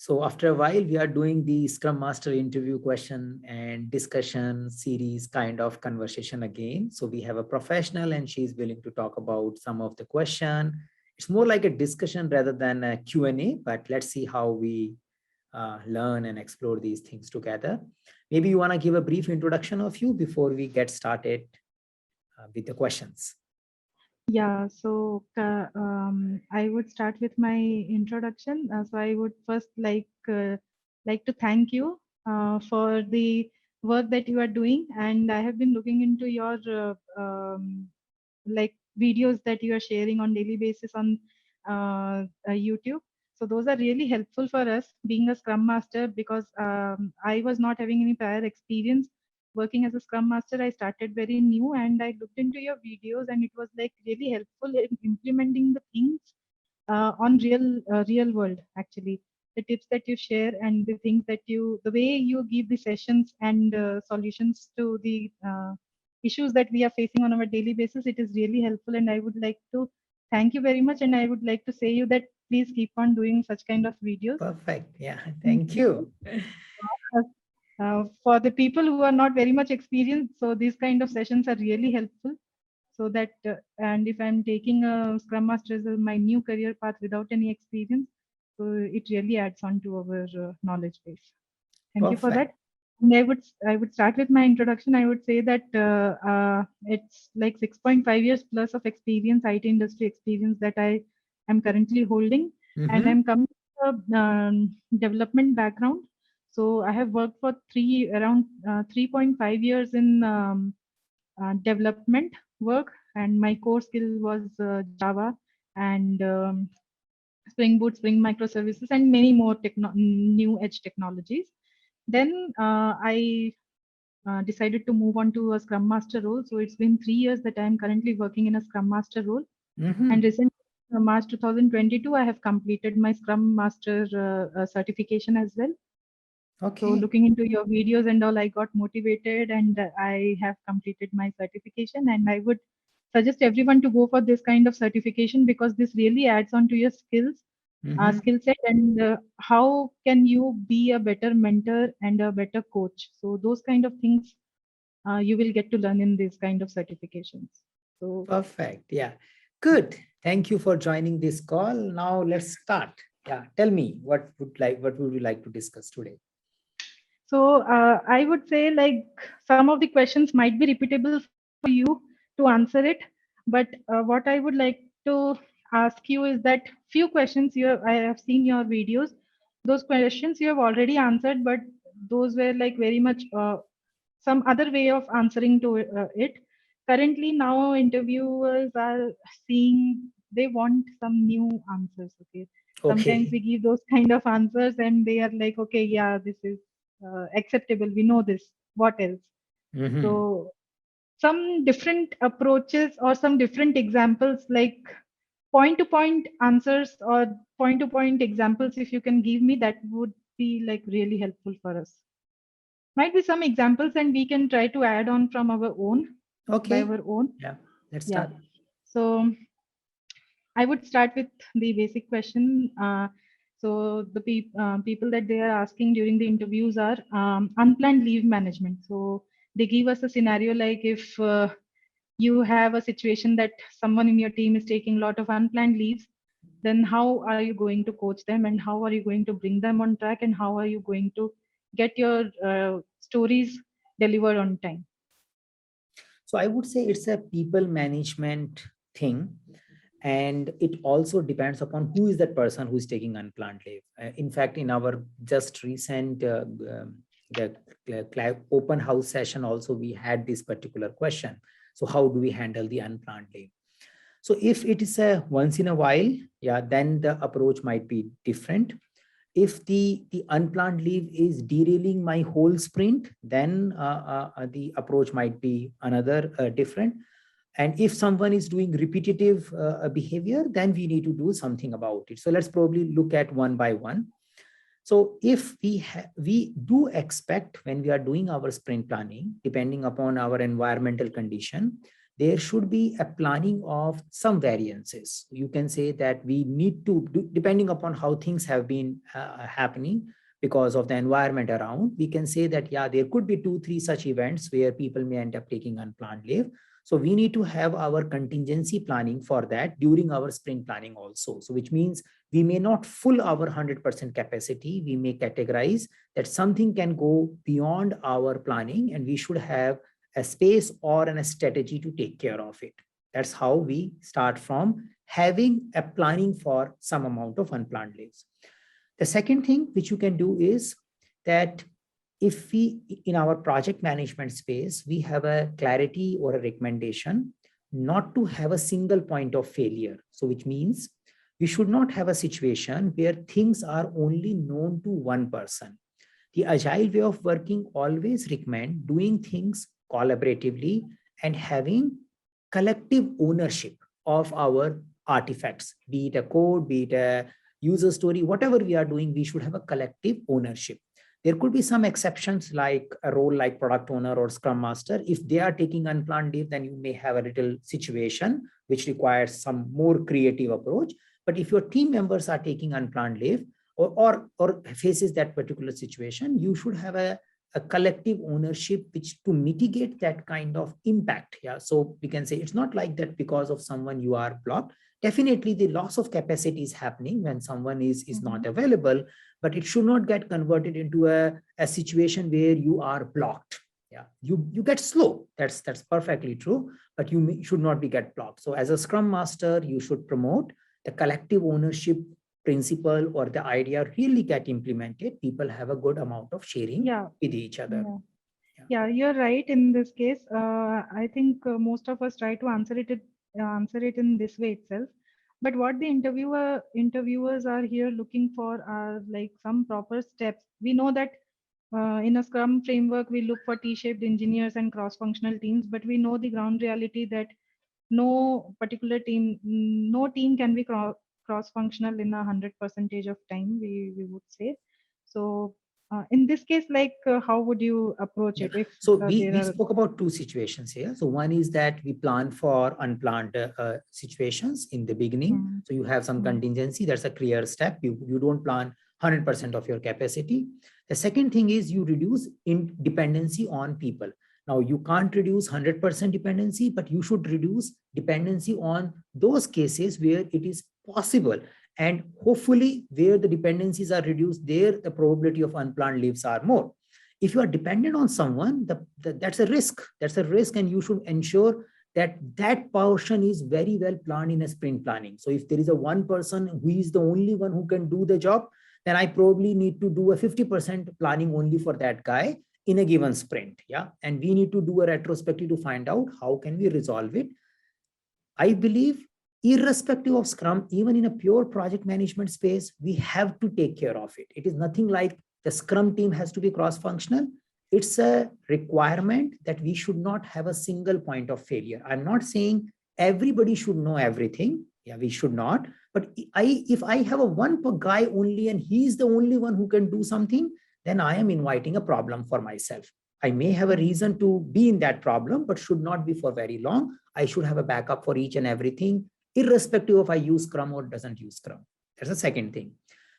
So after a while, we are doing the Scrum Master interview question and discussion series kind of conversation again. So we have a professional and she's willing to talk about some of the question. It's more like a discussion rather than a Q&A, but let's see how we learn and explore these things together. Maybe you want to give a brief introduction of you before we get started with the questions. Yeah, so I would start with my introduction. So I would first like to thank you for the work that you are doing, and I have been looking into your like videos that you are sharing on daily basis on YouTube. So those are really helpful for us being a Scrum Master, because I was not having any prior experience working as a Scrum Master. I started very new and I looked into your videos, and it was like really helpful in implementing the things on real world. Actually, the tips that you share and the things that the way you give the sessions and solutions to the issues that we are facing on our daily basis, it is really helpful, and I would like to thank you very much, and I would like to say you that please keep on doing such kind of videos. Perfect. Yeah, thank you. For the people who are not very much experienced, so these kind of sessions are really helpful. So that and if I'm taking a Scrum Master as my new career path without any experience, so it really adds on to our knowledge base. Thank you for that. And I would start with my introduction. I would say that it's like 6.5 years plus of experience, IT industry experience, that I am currently holding, and I'm coming from a development background. So I have worked for around 3.5 years in development work, and my core skill was Java and Spring Boot, Spring microservices, and many more new edge technologies. Then I decided to move on to a Scrum Master role. So it's been 3 years that I am currently working in a Scrum Master role. And recently, March 2022, I have completed my Scrum Master certification as well. Okay. So looking into your videos and all, I got motivated, and I have completed my certification. And I would suggest everyone to go for this kind of certification, because this really adds on to your skills, skill set, and how can you be a better mentor and a better coach. So those kind of things you will get to learn in these kind of certifications. So perfect. Yeah, good. Thank you for joining this call. Now let's start. Yeah, tell me what would you like to discuss today? So I would say, like, some of the questions might be repeatable for you to answer it, but what I would like to ask you is that few questions I have seen your videos. Those questions you have already answered, but those were like very much some other way of answering to it. Currently, now interviewers are seeing they want some new answers. Okay, sometimes we give those kind of answers, and they are like, okay, yeah, this is acceptable, we know this, what else. So some different approaches or some different examples, like point to point answers or point to point examples, if you can give me, that would be like really helpful for us. Might be some examples and we can try to add on from our own. By our own. Yeah, let's start. So I would start with the basic question. So the people that they are asking during the interviews are unplanned leave management. So they give us a scenario like, if you have a situation that someone in your team is taking a lot of unplanned leaves, then how are you going to coach them, and how are you going to bring them on track, and how are you going to get your stories delivered on time? So I would say it's a people management thing. And it also depends upon who is that person who is taking unplanned leave. In fact, in our just recent the open house session also, we had this particular question. So how do we handle the unplanned leave? So if it is a once in a while, yeah, then the approach might be different. If the unplanned leave is derailing my whole sprint, then the approach might be another different. And if someone is doing repetitive behavior, then we need to do something about it. So let's probably look at one by one. So if we do expect, when we are doing our sprint planning, depending upon our environmental condition, there should be a planning of some variances. You can say that we need to do, depending upon how things have been happening because of the environment around, we can say that, yeah, there could be 2-3 such events where people may end up taking unplanned leave. So we need to have our contingency planning for that during our sprint planning also. So which means we may not full our 100% capacity. We may categorize that something can go beyond our planning and we should have a space or a strategy to take care of it. That's how we start from having a planning for some amount of unplanned leaves. The second thing which you can do is that if we, in our project management space, we have a clarity or a recommendation not to have a single point of failure. So which means we should not have a situation where things are only known to one person. The agile way of working always recommend doing things collaboratively and having collective ownership of our artifacts, be it a code, be it a user story, whatever we are doing, we should have a collective ownership. There could be some exceptions like a role like product owner or scrum master. If they are taking unplanned leave, then you may have a little situation which requires some more creative approach. But if your team members are taking unplanned leave or faces that particular situation, you should have a collective ownership which to mitigate that kind of impact. Yeah. So we can say it's not like that because of someone you are blocked. Definitely the loss of capacity is happening when someone is not available, but it should not get converted into a situation where you are blocked. Yeah, you get slow. That's perfectly true, but you should not be get blocked. So as a scrum master, you should promote the collective ownership principle or the idea really get implemented. People have a good amount of sharing with each other. Yeah, you're right in this case. I think most of us try to answer it in this way itself. But what the interviewers are here looking for are like some proper steps. We know that in a Scrum framework, we look for T-shaped engineers and cross-functional teams, but we know the ground reality that no team can be cross-functional in 100% of time, we would say. So in this case, like how would you approach it? If so we spoke about two situations here. So one is that we plan for unplanned situations in the beginning. So you have some contingency. That's a clear step. You don't plan 100% of your capacity. The second thing is you reduce dependency on people. Now you can't reduce 100% dependency, but you should reduce dependency on those cases where it is possible. And hopefully where the dependencies are reduced, there the probability of unplanned leaves are more. If you are dependent on someone, that's a risk. That's a risk, and you should ensure that that portion is very well planned in a sprint planning. So if there is a one person who is the only one who can do the job, then I probably need to do a 50% planning only for that guy in a given sprint. Yeah. And we need to do a retrospective to find out how can we resolve it. I believe irrespective of Scrum, even in a pure project management space, we have to take care of it. It is nothing like the Scrum team has to be cross-functional. It's a requirement that we should not have a single point of failure. I'm not saying everybody should know everything. Yeah, we should not. But if I have a one guy only and he's the only one who can do something, then I am inviting a problem for myself. I may have a reason to be in that problem, but should not be for very long. I should have a backup for each and everything, irrespective of I use Scrum or doesn't use Scrum. That's the second thing.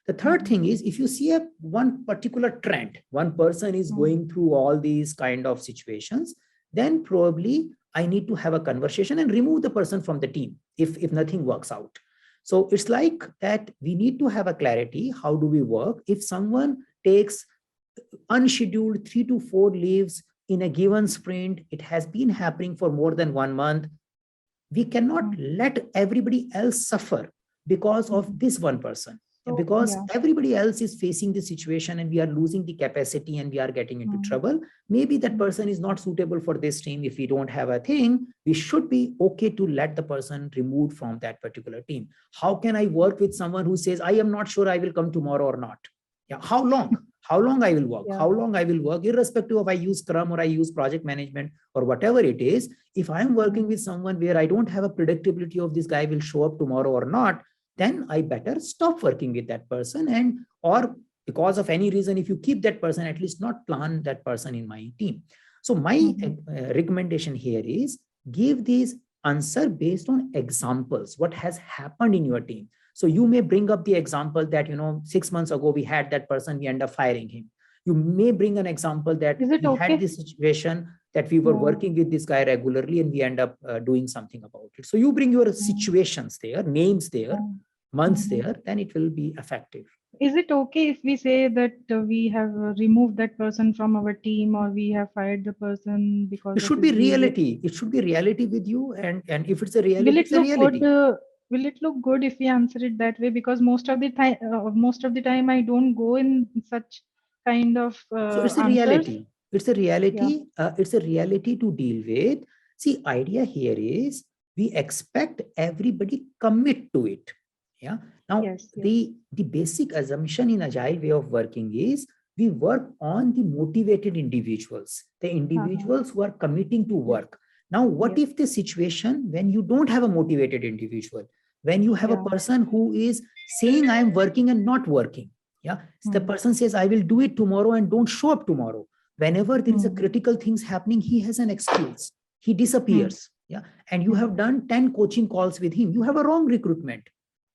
The third thing is if you see one particular trend, one person is going through all these kind of situations, then probably I need to have a conversation and remove the person from the team if nothing works out. So it's like that we need to have a clarity. How do we work? If someone takes unscheduled 3 to 4 leaves in a given sprint, it has been happening for more than 1 month. We cannot let everybody else suffer because of this one person. Because everybody else is facing the situation and we are losing the capacity and we are getting into trouble. Maybe that person is not suitable for this team. If we don't have a thing, we should be okay to let the person removed from that particular team. How can I work with someone who says, I am not sure I will come tomorrow or not? Yeah. How long? How long I will work? How long I will work, irrespective of I use Scrum or I use project management or whatever it is. If I'm working with someone where I don't have a predictability of this guy will show up tomorrow or not, then I better stop working with that person. And or because of any reason, if you keep that person, at least not plan that person in my team. So my recommendation here is give these answer based on examples, what has happened in your team. So you may bring up the example that, 6 months ago, we had that person, we end up firing him. You may bring an example that Is it we had okay? this situation that we were working with this guy regularly and we end up doing something about it. So you bring your situations there, names there, months there, then it will be effective. Is it okay if we say that we have removed that person from our team, or we have fired the person because It of should his be behavior? reality. It should be reality with you. And if it's a reality, Will it it's a look good? reality. Will it look good if we answer it that way? Because most of the time, I don't go in such kind of So it's a answers. reality. It's a Yeah. reality. It's a reality to deal with. See, idea here is we expect everybody commit to it. Yeah. Now, Yes. the basic assumption in agile way of working is we work on the motivated individuals, the individuals who are committing to work. Now, what if the situation when you don't have a motivated individual, when you have a person who is saying I am working and not working? Yeah. So the person says, I will do it tomorrow and don't show up tomorrow. Whenever there is a critical things happening, he has an excuse. He disappears. Yeah. And you have done 10 coaching calls with him. You have a wrong recruitment.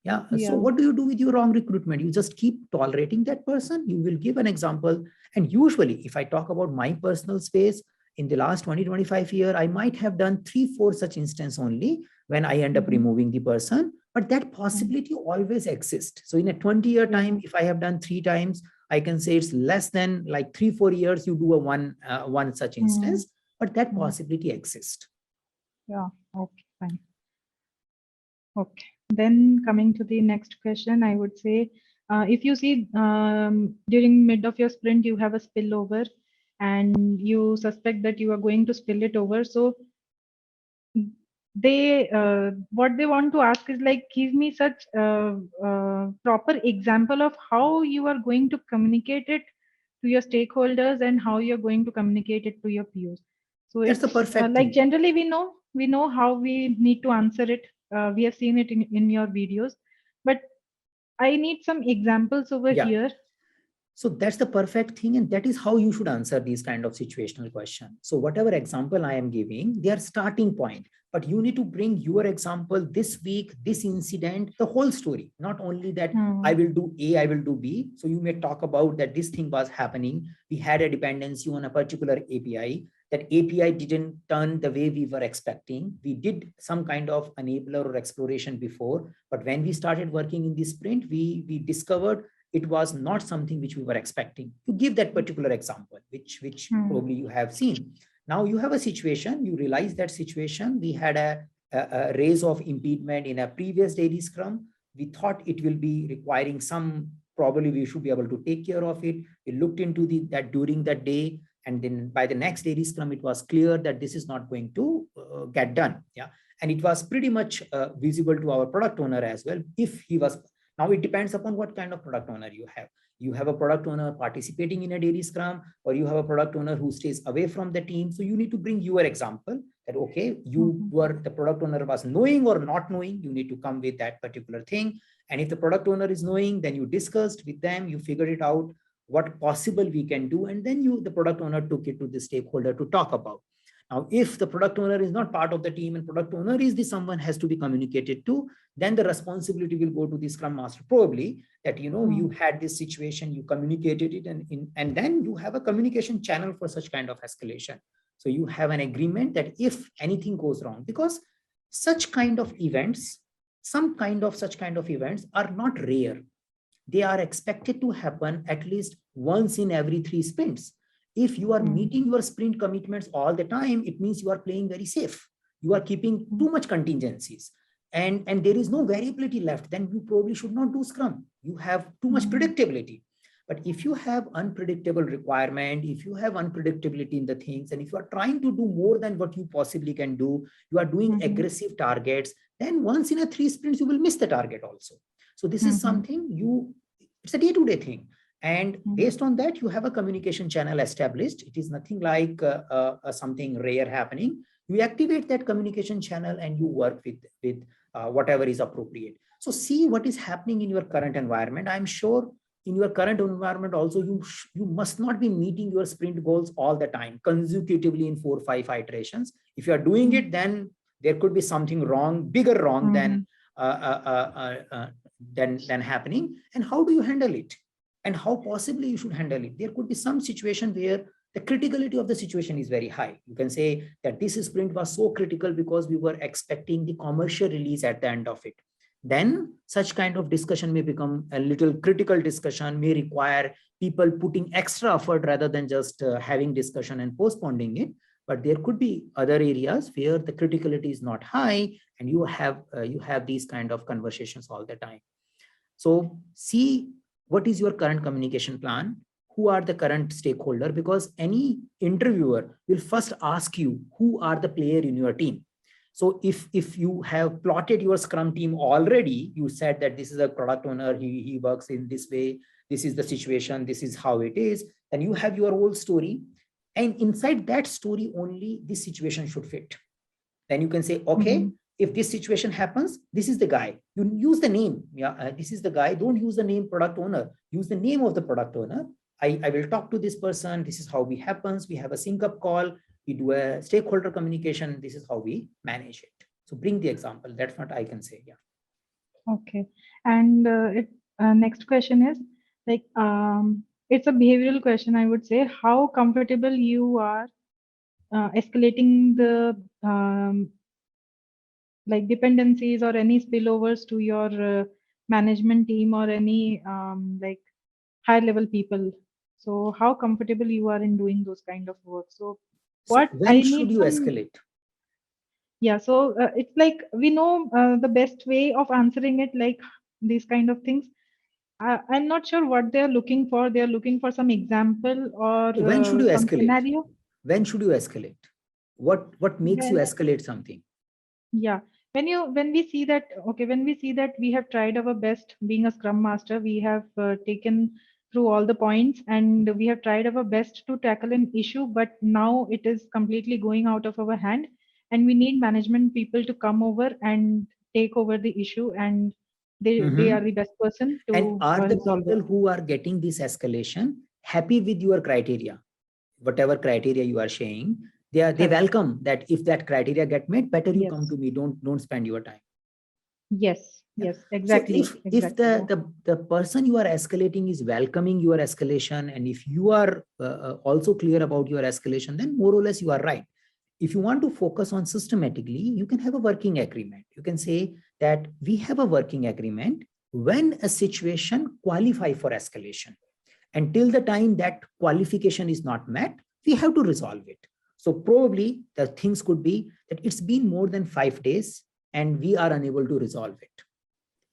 Yeah. So what do you do with your wrong recruitment? You just keep tolerating that person. You will give an example. And usually, if I talk about my personal space, in the last 20-25 years, I might have done 3-4 such instances only when I end up removing the person. But that possibility always exists. So in a 20-year time, if I have done 3 times, I can say it's less than like 3-4 years you do a one such instance, but that possibility exists. Yeah. Okay. Fine. Okay. Then coming to the next question, I would say, if you see during mid of your sprint, you have a spillover and you suspect that you are going to spill it over. So they what they want to ask is like, give me such proper example of how you are going to communicate it to your stakeholders and how you're going to communicate it to your peers. So That's the it's perfect like thing. generally we know how we need to answer it. We have seen it in your videos, but I need some examples over here. So that's the perfect thing. And that is how you should answer these kind of situational questions. So whatever example I am giving, they are starting point, but you need to bring your example this week, this incident, the whole story, not only that I will do A, I will do B. So you may talk about that this thing was happening. We had a dependency on a particular API. That API didn't turn the way we were expecting. We did some kind of enabler or exploration before, but when we started working in this sprint, we discovered it was not something which we were expecting. To give that particular example, which probably you have seen. Now you have a situation, you realize that situation, we had a raise of impediment in a previous daily scrum. We thought it will be requiring some, probably we should be able to take care of it. We looked into that during that day. And then by the next daily scrum, it was clear that this is not going to get done. Yeah. And it was pretty much visible to our product owner as well. If he was, now it depends upon what kind of product owner you have. You have a product owner participating in a daily scrum, or you have a product owner who stays away from the team. So you need to bring your example that, okay, you were, the product owner was knowing or not knowing, you need to come with that particular thing. And if the product owner is knowing, then you discussed with them, you figured it out, what possible we can do. And then the product owner took it to the stakeholder to talk about. Now, if the product owner is not part of the team and product owner is the someone has to be communicated to, then the responsibility will go to the scrum master, probably that, you had this situation, you communicated it, and then you have a communication channel for such kind of escalation. So you have an agreement that if anything goes wrong, because such kind of events, such kind of events are not rare. They are expected to happen at least once in every 3 sprints. If you are meeting your sprint commitments all the time, it means you are playing very safe. You are keeping too much contingencies. And there is no variability left, then you probably should not do Scrum. You have too much predictability. But if you have unpredictable requirement, if you have unpredictability in the things, and if you are trying to do more than what you possibly can do, you are doing aggressive targets, then once in a 3 sprints, you will miss the target also. So this is something it's a day-to-day thing. And based on that, you have a communication channel established. It is nothing like something rare happening. You activate that communication channel and you work with whatever is appropriate. So see what is happening in your current environment. I'm sure in your current environment also, you must not be meeting your sprint goals all the time consecutively in 4 or 5 iterations. If you are doing it, then there could be something wrong, bigger wrong than happening. And how do you handle it? And how possibly you should handle it? There could be some situation where the criticality of the situation is very high. You can say that this sprint was so critical because we were expecting the commercial release at the end of it. Then such kind of discussion may become a little critical discussion, may require people putting extra effort rather than just having discussion and postponing it. But there could be other areas where the criticality is not high, and you have these kind of conversations all the time. So see what is your current communication plan, who are the current stakeholder, because any interviewer will first ask you who are the player in your team. So if you have plotted your Scrum team already, you said that this is a product owner, he works in this way, this is the situation, this is how it is, and you have your whole story. And inside that story only this situation should fit. Then you can say, okay, if this situation happens, this is the guy. You use the name. Yeah, this is the guy. Don't use the name product owner. Use the name of the product owner. I will talk to this person. This is how it happens. We have a sync up call. We do a stakeholder communication. This is how we manage it. So bring the example. That's what I can say. Yeah. Okay. And next question is like, it's a behavioral question, I would say. How comfortable you are escalating the like dependencies or any spillovers to your management team or any like high level people? So how comfortable you are in doing those kind of work? So what when I should need you some, escalate? yeah, so it's like we know the best way of answering it, like these kind of things. I'm not sure what they're looking for. They're looking for some example or When should you some escalate? scenario. When should you escalate? What makes you When, escalate something? yeah, when we see that, okay, when we see that we have tried our best being a Scrum Master, we have taken through all the points and we have tried our best to tackle an issue, but now it is completely going out of our hand, and we need management people to come over and take over the issue, and they are the best person And to are the resolve it. people who are getting this escalation happy with your criteria? Whatever criteria you are sharing, they Correct. welcome that. If that criteria get met, better you come Yes. to me. Don't spend your time. Yes. Yeah. Yes. So Exactly. if Exactly. Yeah. the person you are escalating is welcoming your escalation, and if you are also clear about your escalation, then more or less you are right. If you want to focus on systematically, you can have a working agreement. You can say that we have a working agreement when a situation qualify for escalation. Until the time that qualification is not met, we have to resolve it. So probably the things could be that it's been more than 5 days and we are unable to resolve it.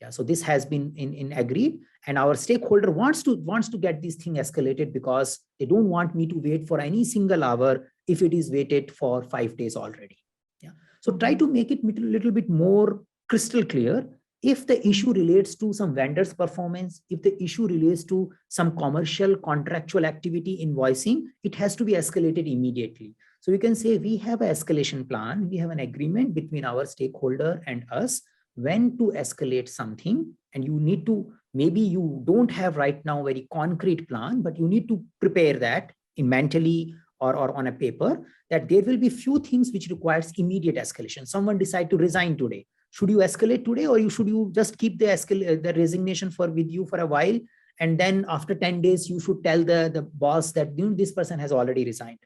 Yeah, so this has been in agreed, and our stakeholder wants to get this thing escalated because they don't want me to wait for any single hour if it is waited for 5 days already. Yeah. So try to make it a little bit more crystal clear. If the issue relates to some vendor's performance, if the issue relates to some commercial contractual activity invoicing, it has to be escalated immediately. So you can say we have an escalation plan, we have an agreement between our stakeholder and us when to escalate something, and you need to, maybe you don't have right now very concrete plan, but you need to prepare that in mentally or on a paper, that there will be few things which requires immediate escalation. Someone decide to resign today. Should you escalate today, or should you just keep the resignation with you for a while, and then after 10 days you should tell the boss that this person has already resigned.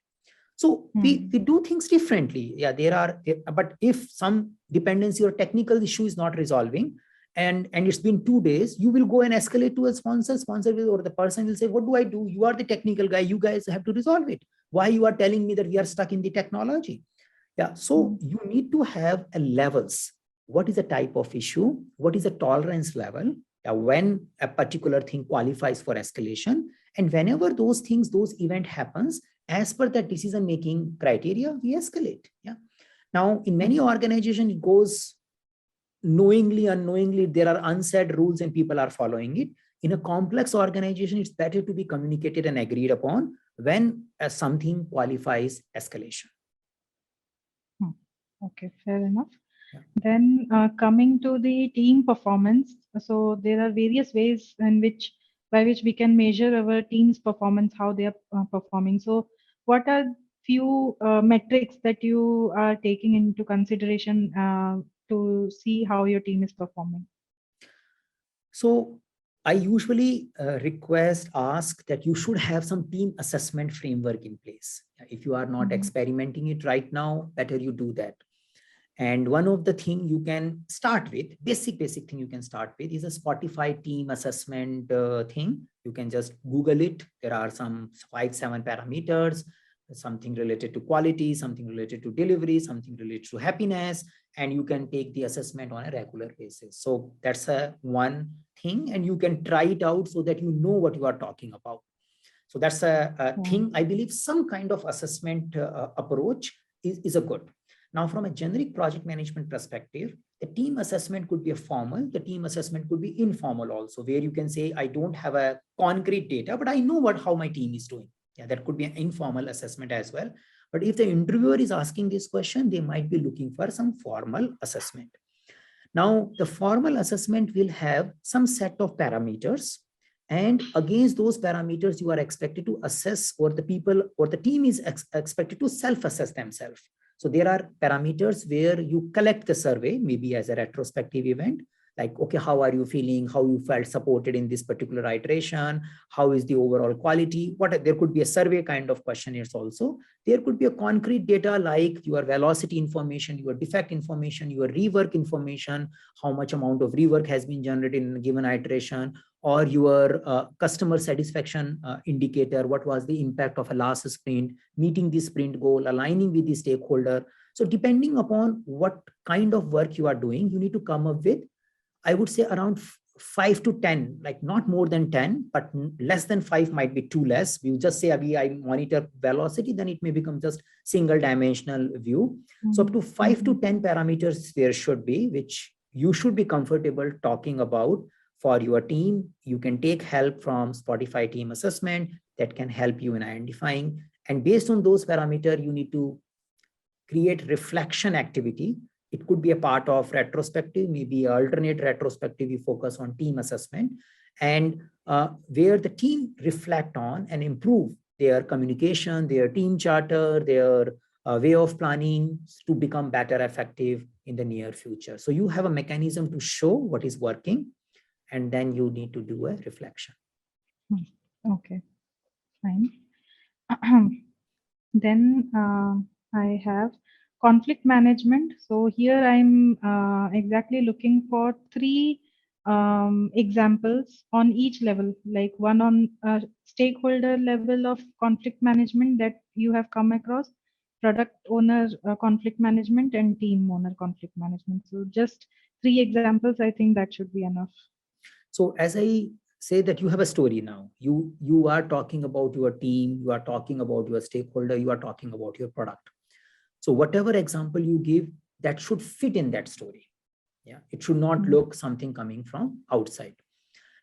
So we do things differently. Yeah, but if some dependency or technical issue is not resolving, and it's been 2 days, you will go and escalate to a sponsor will, or the person will say, what do I do? You are the technical guy. You guys have to resolve it. Why you are telling me that we are stuck in the technology? Yeah. So you need to have a levels. What is the type of issue? What is the tolerance level? When a particular thing qualifies for escalation, and whenever those event happens, as per that decision making criteria, we escalate. Yeah. Now, in many organizations, it goes knowingly, unknowingly. There are unsaid rules and people are following it. In a complex organization, it's better to be communicated and agreed upon when something qualifies escalation. Okay, fair enough. Yeah. Then coming to the team performance, so there are various ways in which by which we can measure our team's performance, how they are performing. So what are few metrics that you are taking into consideration to see how your team is performing? So I usually ask that you should have some team assessment framework in place. If you are not experimenting it right now, better you do that. And one of the thing you can start with, basic thing you can start with, is a Spotify team assessment thing. You can just Google it. There are some 5-7 parameters, something related to quality, something related to delivery, something related to happiness, and you can take the assessment on a regular basis. So that's a one thing, and you can try it out so that you know what you are talking about. So that's a thing. I believe some kind of assessment approach is a good. Now, from a generic project management perspective, the team assessment could be a formal, the team assessment could be informal also, where you can say, I don't have a concrete data, but I know how my team is doing. Yeah, that could be an informal assessment as well. But if the interviewer is asking this question, they might be looking for some formal assessment. Now, the formal assessment will have some set of parameters, and against those parameters, you are expected to assess, or the people or the team is expected to self-assess themselves. So there are parameters where you collect the survey, maybe as a retrospective event, like, okay, how are you feeling? How you felt supported in this particular iteration? How is the overall quality? There could be a survey kind of questionnaires also. There could be a concrete data like your velocity information, your defect information, your rework information, how much amount of rework has been generated in a given iteration, or your customer satisfaction indicator, what was the impact of a last sprint, meeting the sprint goal, aligning with the stakeholder. So depending upon what kind of work you are doing, you need to come up with, I would say, around 5 to 10, like not more than 10, but less than 5 might be too less. We just say I monitor velocity, then it may become just single dimensional view. So up to 5 to 10 parameters there should be, which you should be comfortable talking about for your team. You can take help from Spotify team assessment that can help you in identifying. And based on those parameters, you need to create reflection activity. It could be a part of retrospective, maybe alternate retrospective, you focus on team assessment, and where the team reflect on and improve their communication, their team charter, their way of planning to become better effective in the near future. So you have a mechanism to show what is working, and then you need to do a reflection. Okay, fine. Then I have conflict management. So here I'm exactly looking for 3 examples on each level, like one on stakeholder level of conflict management that you have come across, product owner conflict management, and team owner conflict management. So just 3 examples, I think that should be enough. So as I say that you have a story now, you are talking about your team, you are talking about your stakeholder, you are talking about your product. So whatever example you give, that should fit in that story. Yeah, it should not look something coming from outside.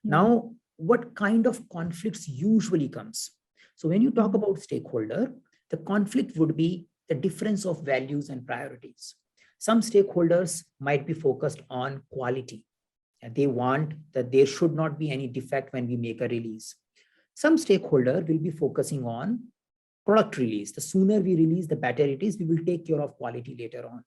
Now, what kind of conflicts usually comes? So when you talk about stakeholder, the conflict would be the difference of values and priorities. Some stakeholders might be focused on quality. They want that there should not be any defect when we make a release. Some stakeholder will be focusing on product release. The sooner we release, the better it is. We will take care of quality later on.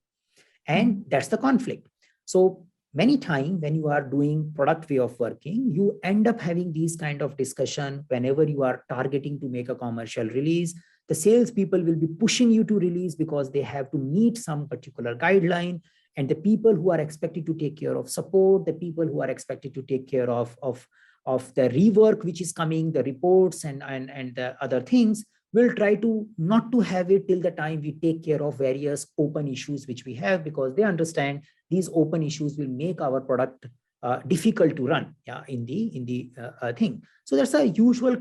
And that's the conflict. So many times when you are doing product way of working, you end up having these kind of discussion whenever you are targeting to make a commercial release. The sales people will be pushing you to release because they have to meet some particular guideline. And the people who are expected to take care of support, the people who are expected to take care of the rework which is coming, the reports and the other things, will try to not to have it till the time we take care of various open issues which we have, because they understand these open issues will make our product difficult to run in the thing. So that's a usual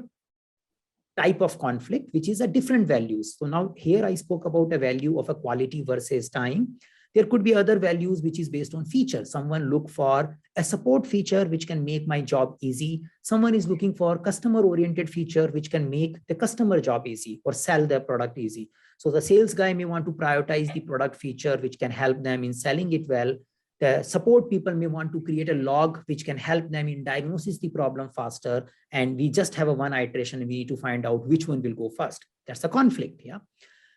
type of conflict, which is a different values. So now here I spoke about a value of a quality versus time. There could be other values which is based on features. Someone look for a support feature which can make my job easy. Someone is looking for customer oriented feature which can make the customer job easy or sell their product easy. So the sales guy may want to prioritize the product feature which can help them in selling it well. The support people may want to create a log which can help them in diagnosis the problem faster. And we just have a one iteration. We need to find out which one will go first. That's a conflict. Yeah.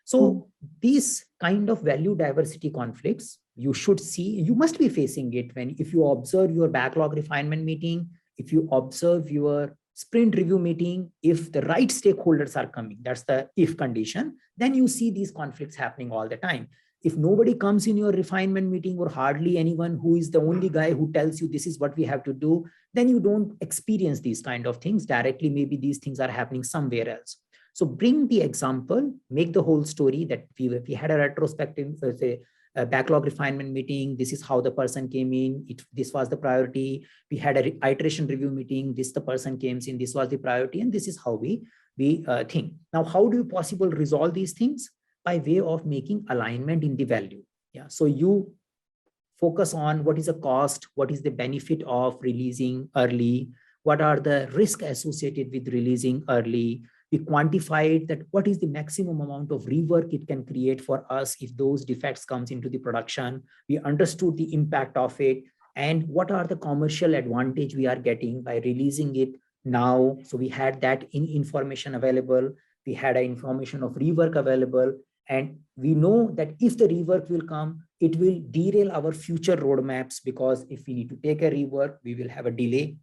So these kind of value diversity conflicts, you should see, you must be facing it if you observe your backlog refinement meeting, if you observe your sprint review meeting, if the right stakeholders are coming, that's the if condition, then you see these conflicts happening all the time. If nobody comes in your refinement meeting, or hardly anyone, who is the only guy who tells you this is what we have to do, then you don't experience these kind of things directly. Maybe these things are happening somewhere else. So bring the example, make the whole story that we had a retrospective, say, a backlog refinement meeting. This is how the person came in. This was the priority. We had a iteration review meeting. This the person came in. This was the priority, and this is how we think. Now, how do you possible resolve these things? By way of making alignment in the value. Yeah. So you focus on what is the cost, what is the benefit of releasing early, what are the risks associated with releasing early. We quantified that what is the maximum amount of rework it can create for us if those defects comes into the production. We understood the impact of it and what are the commercial advantage we are getting by releasing it now. So we had that information available. We had an information of rework available. And we know that if the rework will come, it will derail our future roadmaps, because if we need to take a rework, we will have a delay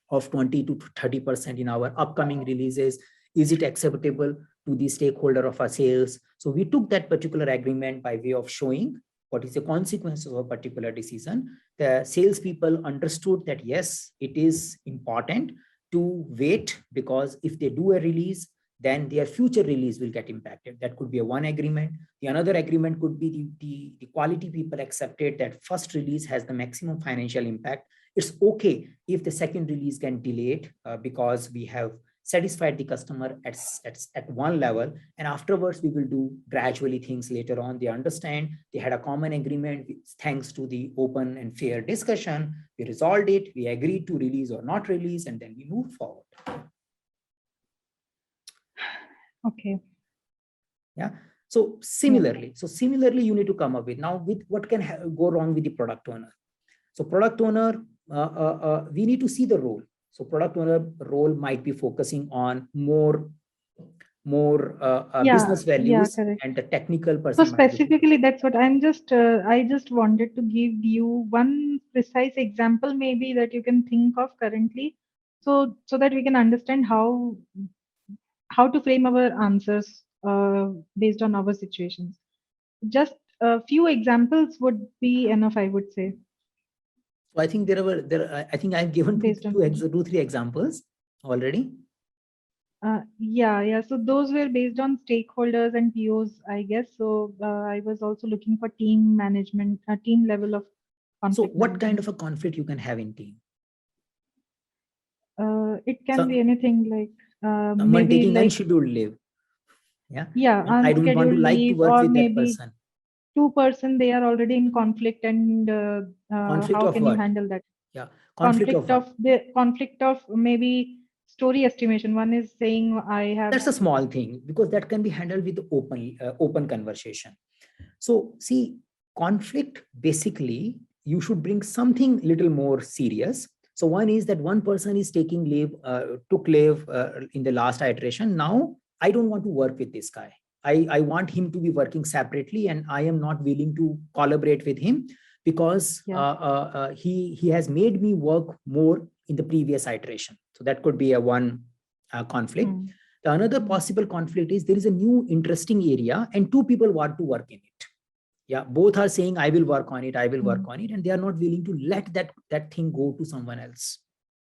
of 20 to 30% in our upcoming releases. Is it acceptable to the stakeholder of our sales? So we took that particular agreement by way of showing what is the consequences of a particular decision. The salespeople understood that yes, it is important to wait, because if they do a release, then their future release will get impacted. That could be a one agreement. The another agreement could be the quality people accepted that first release has the maximum financial impact. It's okay if the second release can delay it because we have satisfied the customer at one level, and afterwards we will do gradually things later on. They understand, they had a common agreement. Thanks to the open and fair discussion, we resolved it, we agreed to release or not release, and then we moved forward. Okay. Yeah. So similarly, you need to come up with now with what can go wrong with the product owner. So product owner, we need to see the role. So product owner role might be focusing on more business values, and the technical person. So specifically, that's what I'm just, I just wanted to give you one precise example maybe that you can think of currently, so that we can understand how to frame our answers based on our situations. Just a few examples would be enough, I would say. So I think I think I've given two, three examples already. Yeah. So those were based on stakeholders and POs, I guess. So I was also looking for team management, team level of conflict. So what kind of a conflict you can have in team? It can be anything like maybe taking like unscheduled leave. Yeah. Yeah. I don't want to like to work with that person. Two-person, they are already in conflict, and how can you handle that? Yeah. Conflict of maybe story estimation. One is saying I have. That's a small thing, because that can be handled with open conversation. So see, conflict, basically, you should bring something little more serious. So one is that one person is taking leave, took leave in the last iteration. Now, I don't want to work with this guy. I want him to be working separately, and I am not willing to collaborate with him because he has made me work more in the previous iteration. So that could be a one conflict. The another possible conflict is there is a new interesting area and two people want to work in it. Yeah, both are saying, I will work on it, I will work on it, and they are not willing to let that thing go to someone else.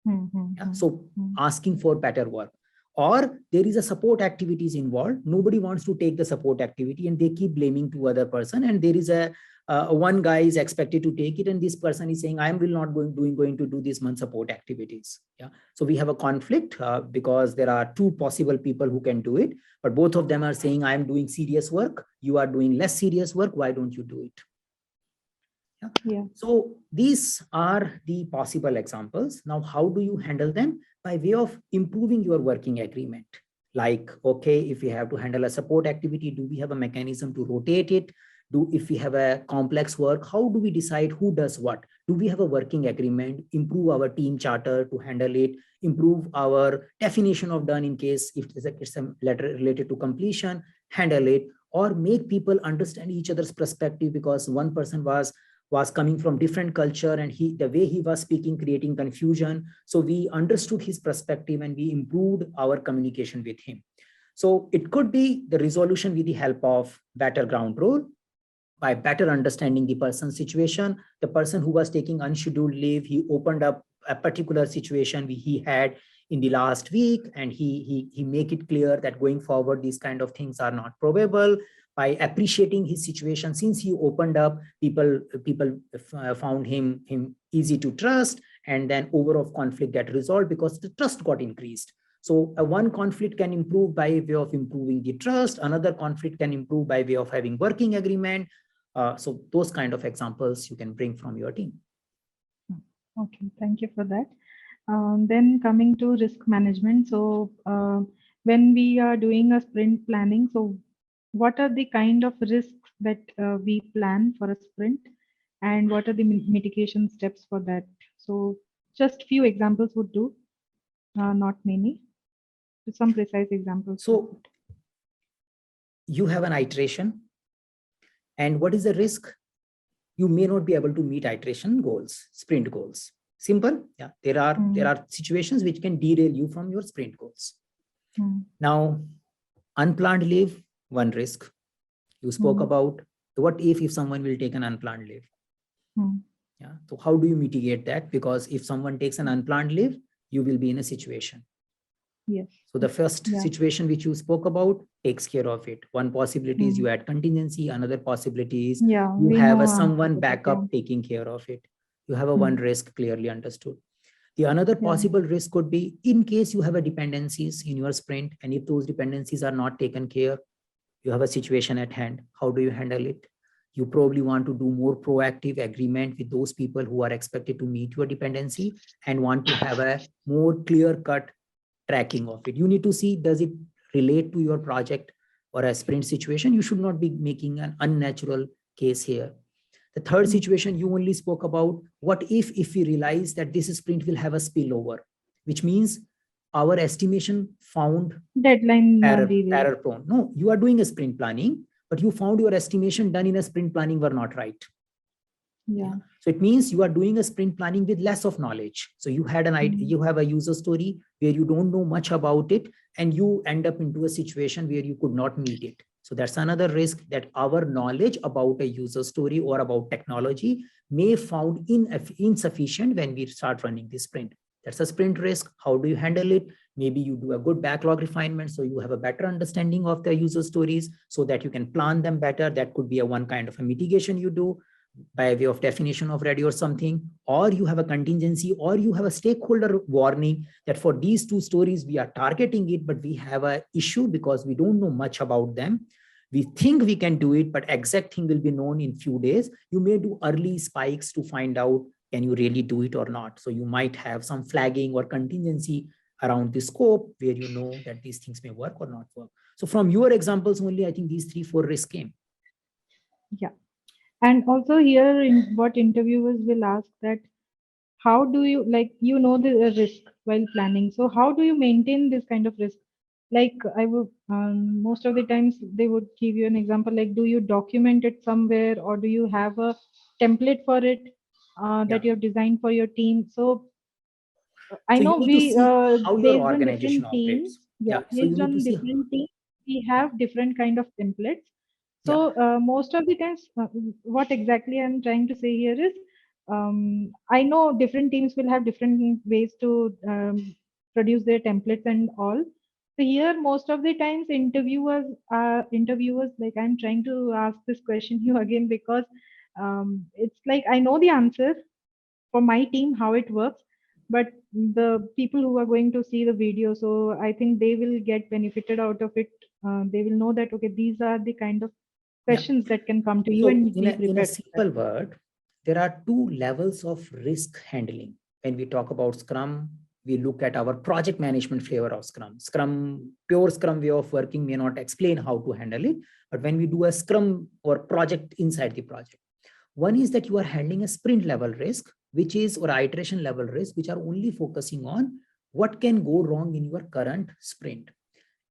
Yeah? So asking for better work. Or there is a support activities involved. Nobody wants to take the support activity, and they keep blaming to other person. And there is a one guy is expected to take it, and this person is saying, I will not going to do this month support activities. Yeah. So we have a conflict because there are two possible people who can do it, but both of them are saying, I am doing serious work. You are doing less serious work. Why don't you do it? Yeah. So these are the possible examples. Now, how do you handle them? By way of improving your working agreement. Like, okay, if we have to handle a support activity, do we have a mechanism to rotate it? If we have a complex work, how do we decide who does what? Do we have a working agreement, improve our team charter to handle it, improve our definition of done in case if it's a letter related to completion, handle it, or make people understand each other's perspective, because one person was coming from different culture and the way he was speaking creating confusion. So we understood his perspective and we improved our communication with him. So it could be the resolution with the help of better ground rule, by better understanding the person's situation. The person who was taking unscheduled leave, he opened up a particular situation he had in the last week, and he make it clear that going forward, these kind of things are not probable. By appreciating his situation, since he opened up, people found him easy to trust, and then overall conflict get resolved because the trust got increased. So one conflict can improve by way of improving the trust. Another conflict can improve by way of having working agreement. So those kind of examples you can bring from your team. Okay, thank you for that. Then coming to risk management. So when we are doing a sprint planning, so what are the kind of risks that we plan for a sprint, and what are the mitigation steps for that? So just few examples would do, not many. Some precise examples. So you have an iteration, and what is the risk? You may not be able to meet iteration goals, sprint goals. Simple. Yeah, there are situations which can derail you from your sprint goals. Now, unplanned leave, one risk. You spoke about what if someone will take an unplanned leave. Yeah. So how do you mitigate that? Because if someone takes an unplanned leave, you will be in a situation. Yes. So the first situation which you spoke about takes care of it. One possibility is you add contingency. Another possibility is you have someone backup taking care of it. You have a one risk clearly understood. The another possible risk could be in case you have a dependencies in your sprint, and if those dependencies are not taken care, you have a situation at hand. How do you handle it? You probably want to do more proactive agreement with those people who are expected to meet your dependency and want to have a more clear-cut tracking of it. You need to see, does it relate to your project or a sprint situation? You should not be making an unnatural case here. The third situation you only spoke about, what if we realize that this sprint will have a spillover, which means our estimation found deadline error prone. No, you are doing a sprint planning, but you found your estimation done in a sprint planning were not right. Yeah. So it means you are doing a sprint planning with less of knowledge. So you had you have a user story where you don't know much about it, and you end up into a situation where you could not meet it. So that's another risk, that our knowledge about a user story or about technology may found insufficient when we start running this sprint. That's a sprint risk. How do you handle it? Maybe you do a good backlog refinement, so you have a better understanding of the user stories so that you can plan them better. That could be a one kind of a mitigation you do by way of definition of ready or something, or you have a contingency, or you have a stakeholder warning that for these two stories, we are targeting it, but we have an issue because we don't know much about them. We think we can do it, but exact thing will be known in few days. You may do early spikes to find out, can you really do it or not? So you might have some flagging or contingency around the scope where you know that these things may work or not work. So from your examples only, I think these 3-4 risks came. Yeah. And also here, in what interviewers will ask that, how do you, like, the risk while planning. So how do you maintain this kind of risk? Like I would, most of the times they would give you an example, like, do you document it somewhere, or do you have a template for it that you have designed for your team? So I know we, how your based on organization different teams, operates. So you based need to on see different teams, we have different kind of templates. So most of the times, what exactly I'm trying to say here is, I know different teams will have different ways to produce their templates and all. So here, most of the times, interviewers, like, I'm trying to ask this question you again, because it's like I know the answer for my team how it works, but the people who are going to see the video, so I think they will get benefited out of it. They will know that, okay, these are the kind of questions that can come to you, and be prepared. In a simple word, there are two levels of risk handling when we talk about Scrum we look at our project management flavor of Scrum. Pure Scrum way of working may not explain how to handle it, but when we do a Scrum or project inside the project, one is that you are handling a sprint level risk, which is, or iteration level risk, which are only focusing on what can go wrong in your current sprint.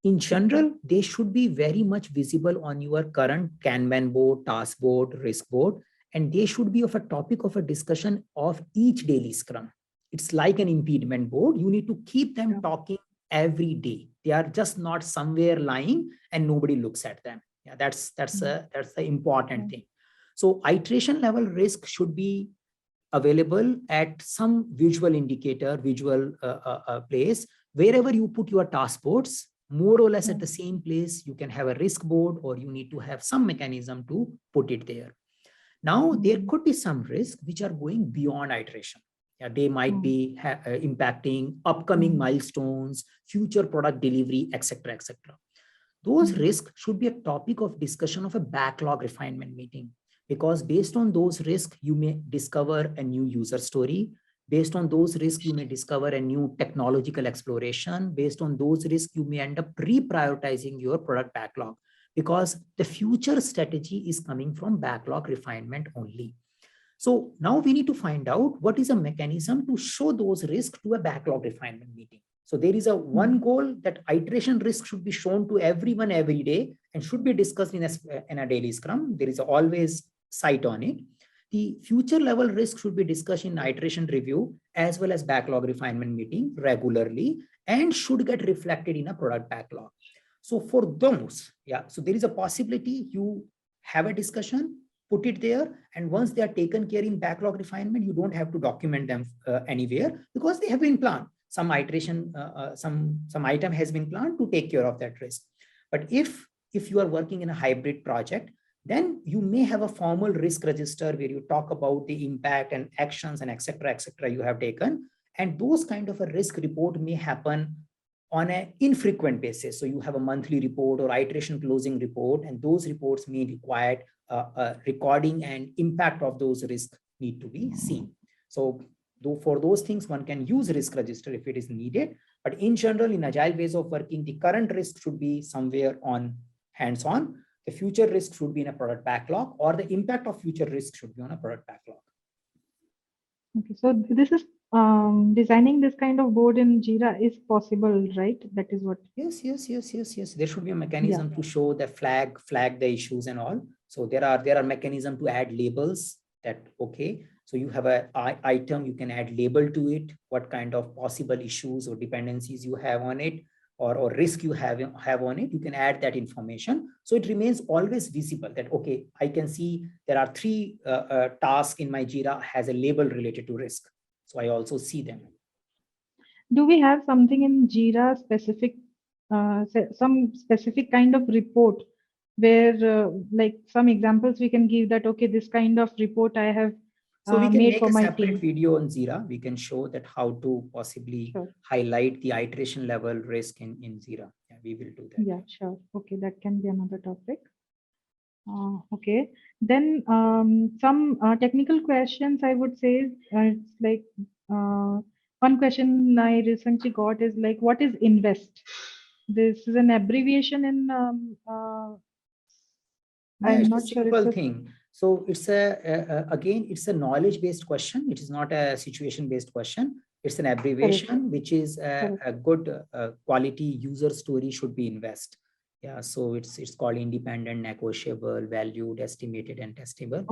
In general, they should be very much visible on your current Kanban board, task board, risk board, and they should be of a topic of a discussion of each daily Scrum. It's like an impediment board. You need to keep them talking every day. They are just not somewhere lying and nobody looks at them. Yeah, that's the important thing. So iteration level risk should be available at some visual indicator, visual place, wherever you put your task boards, more or less at the same place, you can have a risk board, or you need to have some mechanism to put it there. Now, there could be some risks which are going beyond iteration. Yeah, they might be impacting upcoming milestones, future product delivery, etc., etc. Those risks should be a topic of discussion of a backlog refinement meeting, because based on those risks, you may discover a new user story. Based on those risks, you may discover a new technological exploration. Based on those risks, you may end up reprioritizing your product backlog, because the future strategy is coming from backlog refinement only. So now we need to find out what is a mechanism to show those risks to a backlog refinement meeting. So there is a one goal that iteration risk should be shown to everyone every day and should be discussed in a daily Scrum. There is always sight on it. The future level risk should be discussed in iteration review as well as backlog refinement meeting regularly, and should get reflected in a product backlog. So for those, so there is a possibility you have a discussion, put it there, and once they are taken care in backlog refinement, you don't have to document them anywhere, because they have been planned. Some iteration, some item has been planned to take care of that risk. But if you are working in a hybrid project, then you may have a formal risk register where you talk about the impact and actions and etc. You have taken, and those kind of a risk report may happen on an infrequent basis. So you have a monthly report or iteration closing report, and those reports may require recording, and impact of those risks need to be seen. So for those things, one can use risk register if it is needed. But in general, in agile ways of working, the current risk should be somewhere on hands-on. The future risk should be in a product backlog, or the impact of future risk should be on a product backlog. Okay, so this is designing this kind of board in Jira is possible, right? That is what. Yes. There should be a mechanism to show the flag the issues and all. So there are mechanisms to add labels that, okay, so you have a item, you can add label to it, what kind of possible issues or dependencies you have on it, or risk you have on it, you can add that information. So it remains always visible that, okay, I can see there are 3 tasks in my Jira has a label related to risk. So I also see them. Do we have something in Jira specific, some specific kind of report where like some examples we can give that, okay, this kind of report I have so we can made make for a my separate team. video on Jira. We can show that how to possibly highlight the iteration level risk in Jira. Yeah, we will do that. Yeah, sure. Okay, that can be another topic. Okay, then some technical questions I would say, it's like one question I recently got is like, what is invest? This is an abbreviation in I'm not sure. It's a simple thing. So it's again, it's a knowledge-based question. It is not a situation-based question. It's an abbreviation, which is a good quality user story should be invest. Yeah, so it's called independent, negotiable, valued, estimated, and testable.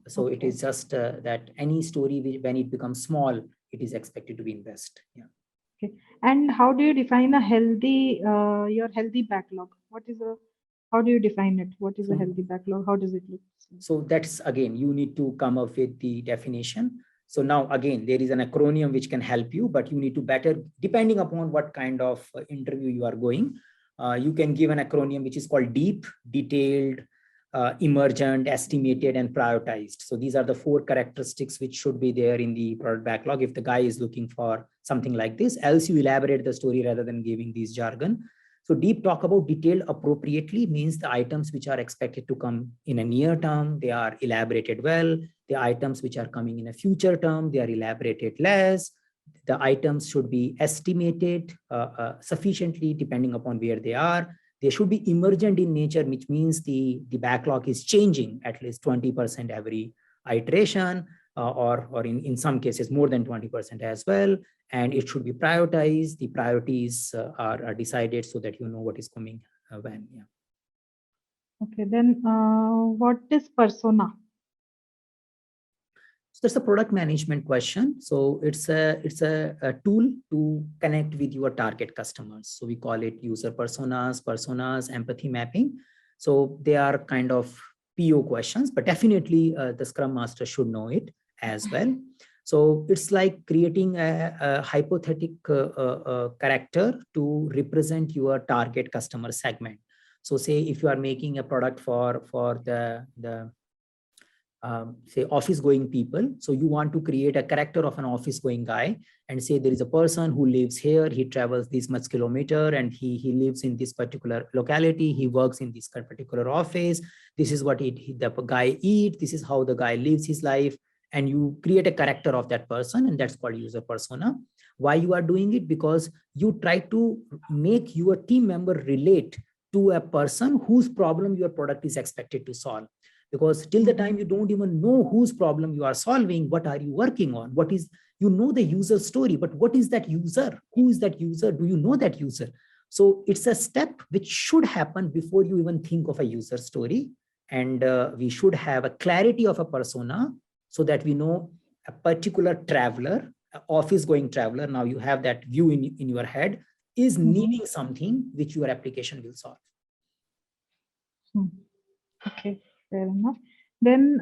So it is just that any story when it becomes small, it is expected to be invest. Yeah. Okay. And how do you define a healthy your healthy backlog? How do you define it? What is a healthy backlog? How does it look? So that's, again, you need to come up with the definition. So now, again, there is an acronym which can help you, but you need to better, depending upon what kind of interview you are going, you can give an acronym which is called deep, detailed, emergent, estimated, and prioritized. So these are the 4 characteristics which should be there in the product backlog if the guy is looking for something like this. Else you elaborate the story rather than giving these jargon. So deep talk about detailed appropriately means the items which are expected to come in a near term, they are elaborated well. The items which are coming in a future term, they are elaborated less. the items should be estimated sufficiently depending upon where they are. They should be emergent in nature, which means the backlog is changing at least 20% every iteration, or in some cases more than 20% as well. And it should be prioritized. The priorities are decided so that you know what is coming when. Yeah. Okay, then what is persona? So that's a product management question. So it's a tool to connect with your target customers. So we call it user personas, empathy mapping. So they are kind of PO questions, but definitely the Scrum Master should know it as well. So it's like creating a hypothetical character to represent your target customer segment. So say if you are making a product for the say office going people, so you want to create a character of an office going guy and say there is a person who lives here, he travels this much kilometer, and he lives in this particular locality, he works in this particular office, this is what the guy eats, this is how the guy lives his life, and you create a character of that person, and that's called user persona. Why you are doing it? Because you try to make your team member relate to a person whose problem your product is expected to solve. Because till the time you don't even know whose problem you are solving, what are you working on, what is, you know the user story, but what is that user, who is that user, do you know that user? So it's a step which should happen before you even think of a user story. And we should have a clarity of a persona so that we know a particular traveler, office going traveler, now you have that view in your head, is needing something which your application will solve. Okay, fair enough. Then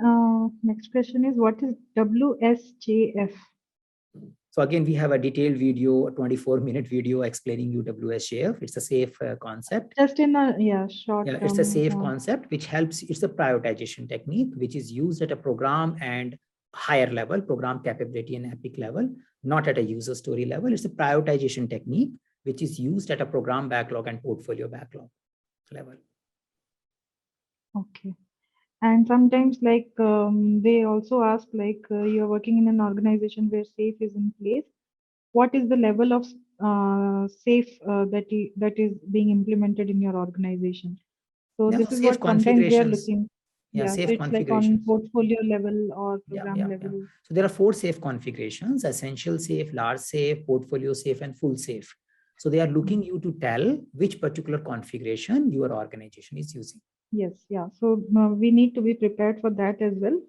next question is, what is WSJF? So again, we have a detailed video, a 24-minute video explaining you WSJF. It's a safe concept. Just in a short. Yeah, it's a safe concept which helps. It's a prioritization technique which is used at a program and higher level, program capability and epic level, not at a user story level. It's a prioritization technique which is used at a program backlog and portfolio backlog level. Okay. And sometimes like they also ask, like you're working in an organization where SAFe is in place. What is the level of SAFe that is being implemented in your organization? So this is what sometimes they are looking. Yeah, so it's like on portfolio level or program level. Yeah. So there are 4 SAFe configurations: essential SAFe, large SAFe, portfolio SAFe, and full SAFe. So they are looking you to tell which particular configuration your organization is using. Yes, yeah. So we need to be prepared for that as well.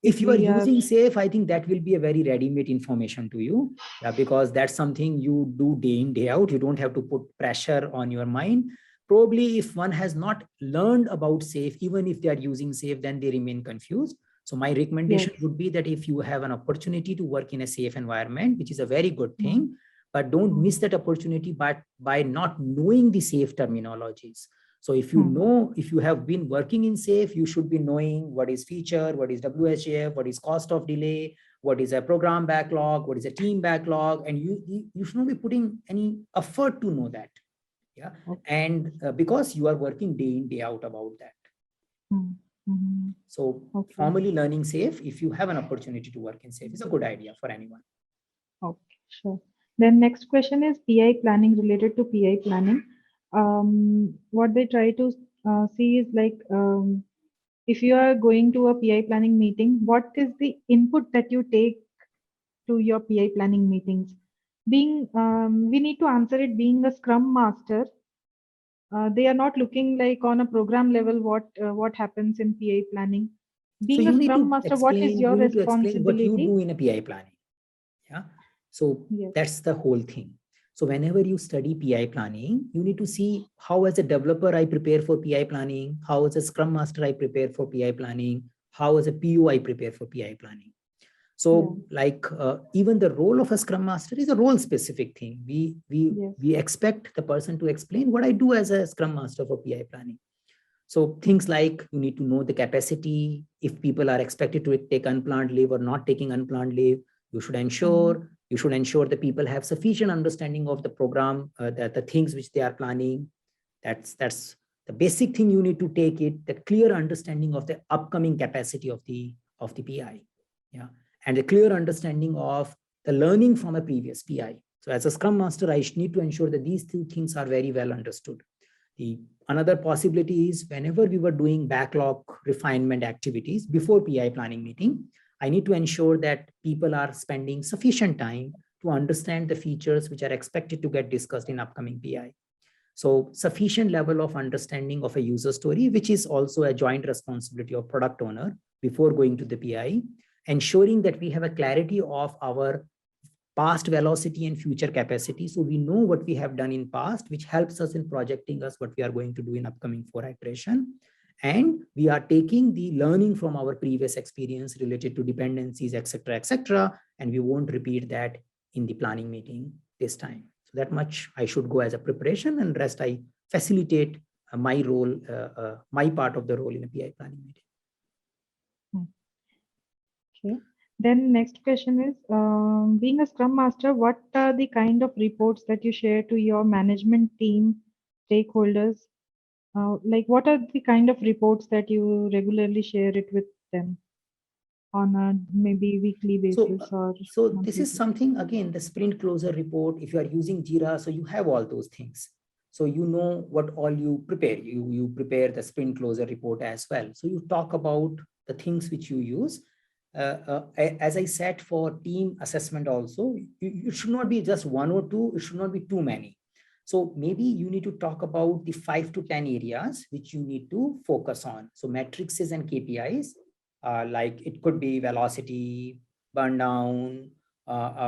If you are using SAFe, I think that will be a very ready-made information to you, because that's something you do day in, day out. You don't have to put pressure on your mind. Probably if one has not learned about SAFe, even if they are using SAFe, then they remain confused. So my recommendation would be that if you have an opportunity to work in a safe environment, which is a very good thing, but don't miss that opportunity by not knowing the SAFe terminologies. So if you know, if you have been working in SAFe, you should be knowing what is feature, what is WSJF, what is cost of delay, what is a program backlog, what is a team backlog, and you should not be putting any effort to know that. Yeah. And because you are working day in, day out about that. So formally learning SAFe, if you have an opportunity to work in SAFe, is a good idea for anyone. Okay, sure. Then next question is PI planning, related to PI planning. What they try to see is like, if you are going to a PI planning meeting, what is the input that you take to your PI planning meetings? Being, we need to answer it being a Scrum Master. They are not looking like on a program level what happens in PI planning. Being a Scrum Master, what is your responsibility? What you do in a PI planning. Yeah. So that's the whole thing. So whenever you study PI planning, you need to see how as a developer I prepare for PI planning, how as a Scrum Master I prepare for PI planning, how as a PO I prepare for PI planning. So like even the role of a Scrum Master is a role specific thing. We expect the person to explain what I do as a Scrum Master for PI planning. So things like you need to know the capacity, if people are expected to take unplanned leave or not taking unplanned leave, you should ensure the people have sufficient understanding of the program, that the things which they are planning. That's the basic thing you need to take it, the clear understanding of the upcoming capacity of the PI. Yeah. And a clear understanding of the learning from a previous PI. So as a Scrum Master, I need to ensure that these two things are very well understood. Another possibility is whenever we were doing backlog refinement activities before PI planning meeting, I need to ensure that people are spending sufficient time to understand the features which are expected to get discussed in upcoming PI. So sufficient level of understanding of a user story, which is also a joint responsibility of product owner before going to the PI, ensuring that we have a clarity of our past velocity and future capacity. So we know what we have done in past, which helps us in projecting us what we are going to do in upcoming 4 iteration. And we are taking the learning from our previous experience related to dependencies, etc., and we won't repeat that in the planning meeting this time. So that much I should go as a preparation, and rest I facilitate my role, my part of the role in a PI planning meeting. Okay. Then next question is, being a Scrum Master, what are the kind of reports that you share to your management team, stakeholders? Like what are the kind of reports that you regularly share it with them on a maybe weekly basis so this is something, again, the sprint closure report. If you are using Jira, so you have all those things. So you know what all you prepare. You prepare the sprint closure report as well. So you talk about the things which you use. As I said, for team assessment also, it should not be just 1 or 2. It should not be too many. So maybe you need to talk about the 5 to 10 areas which you need to focus on. So matrices and KPIs, like it could be velocity, burn down,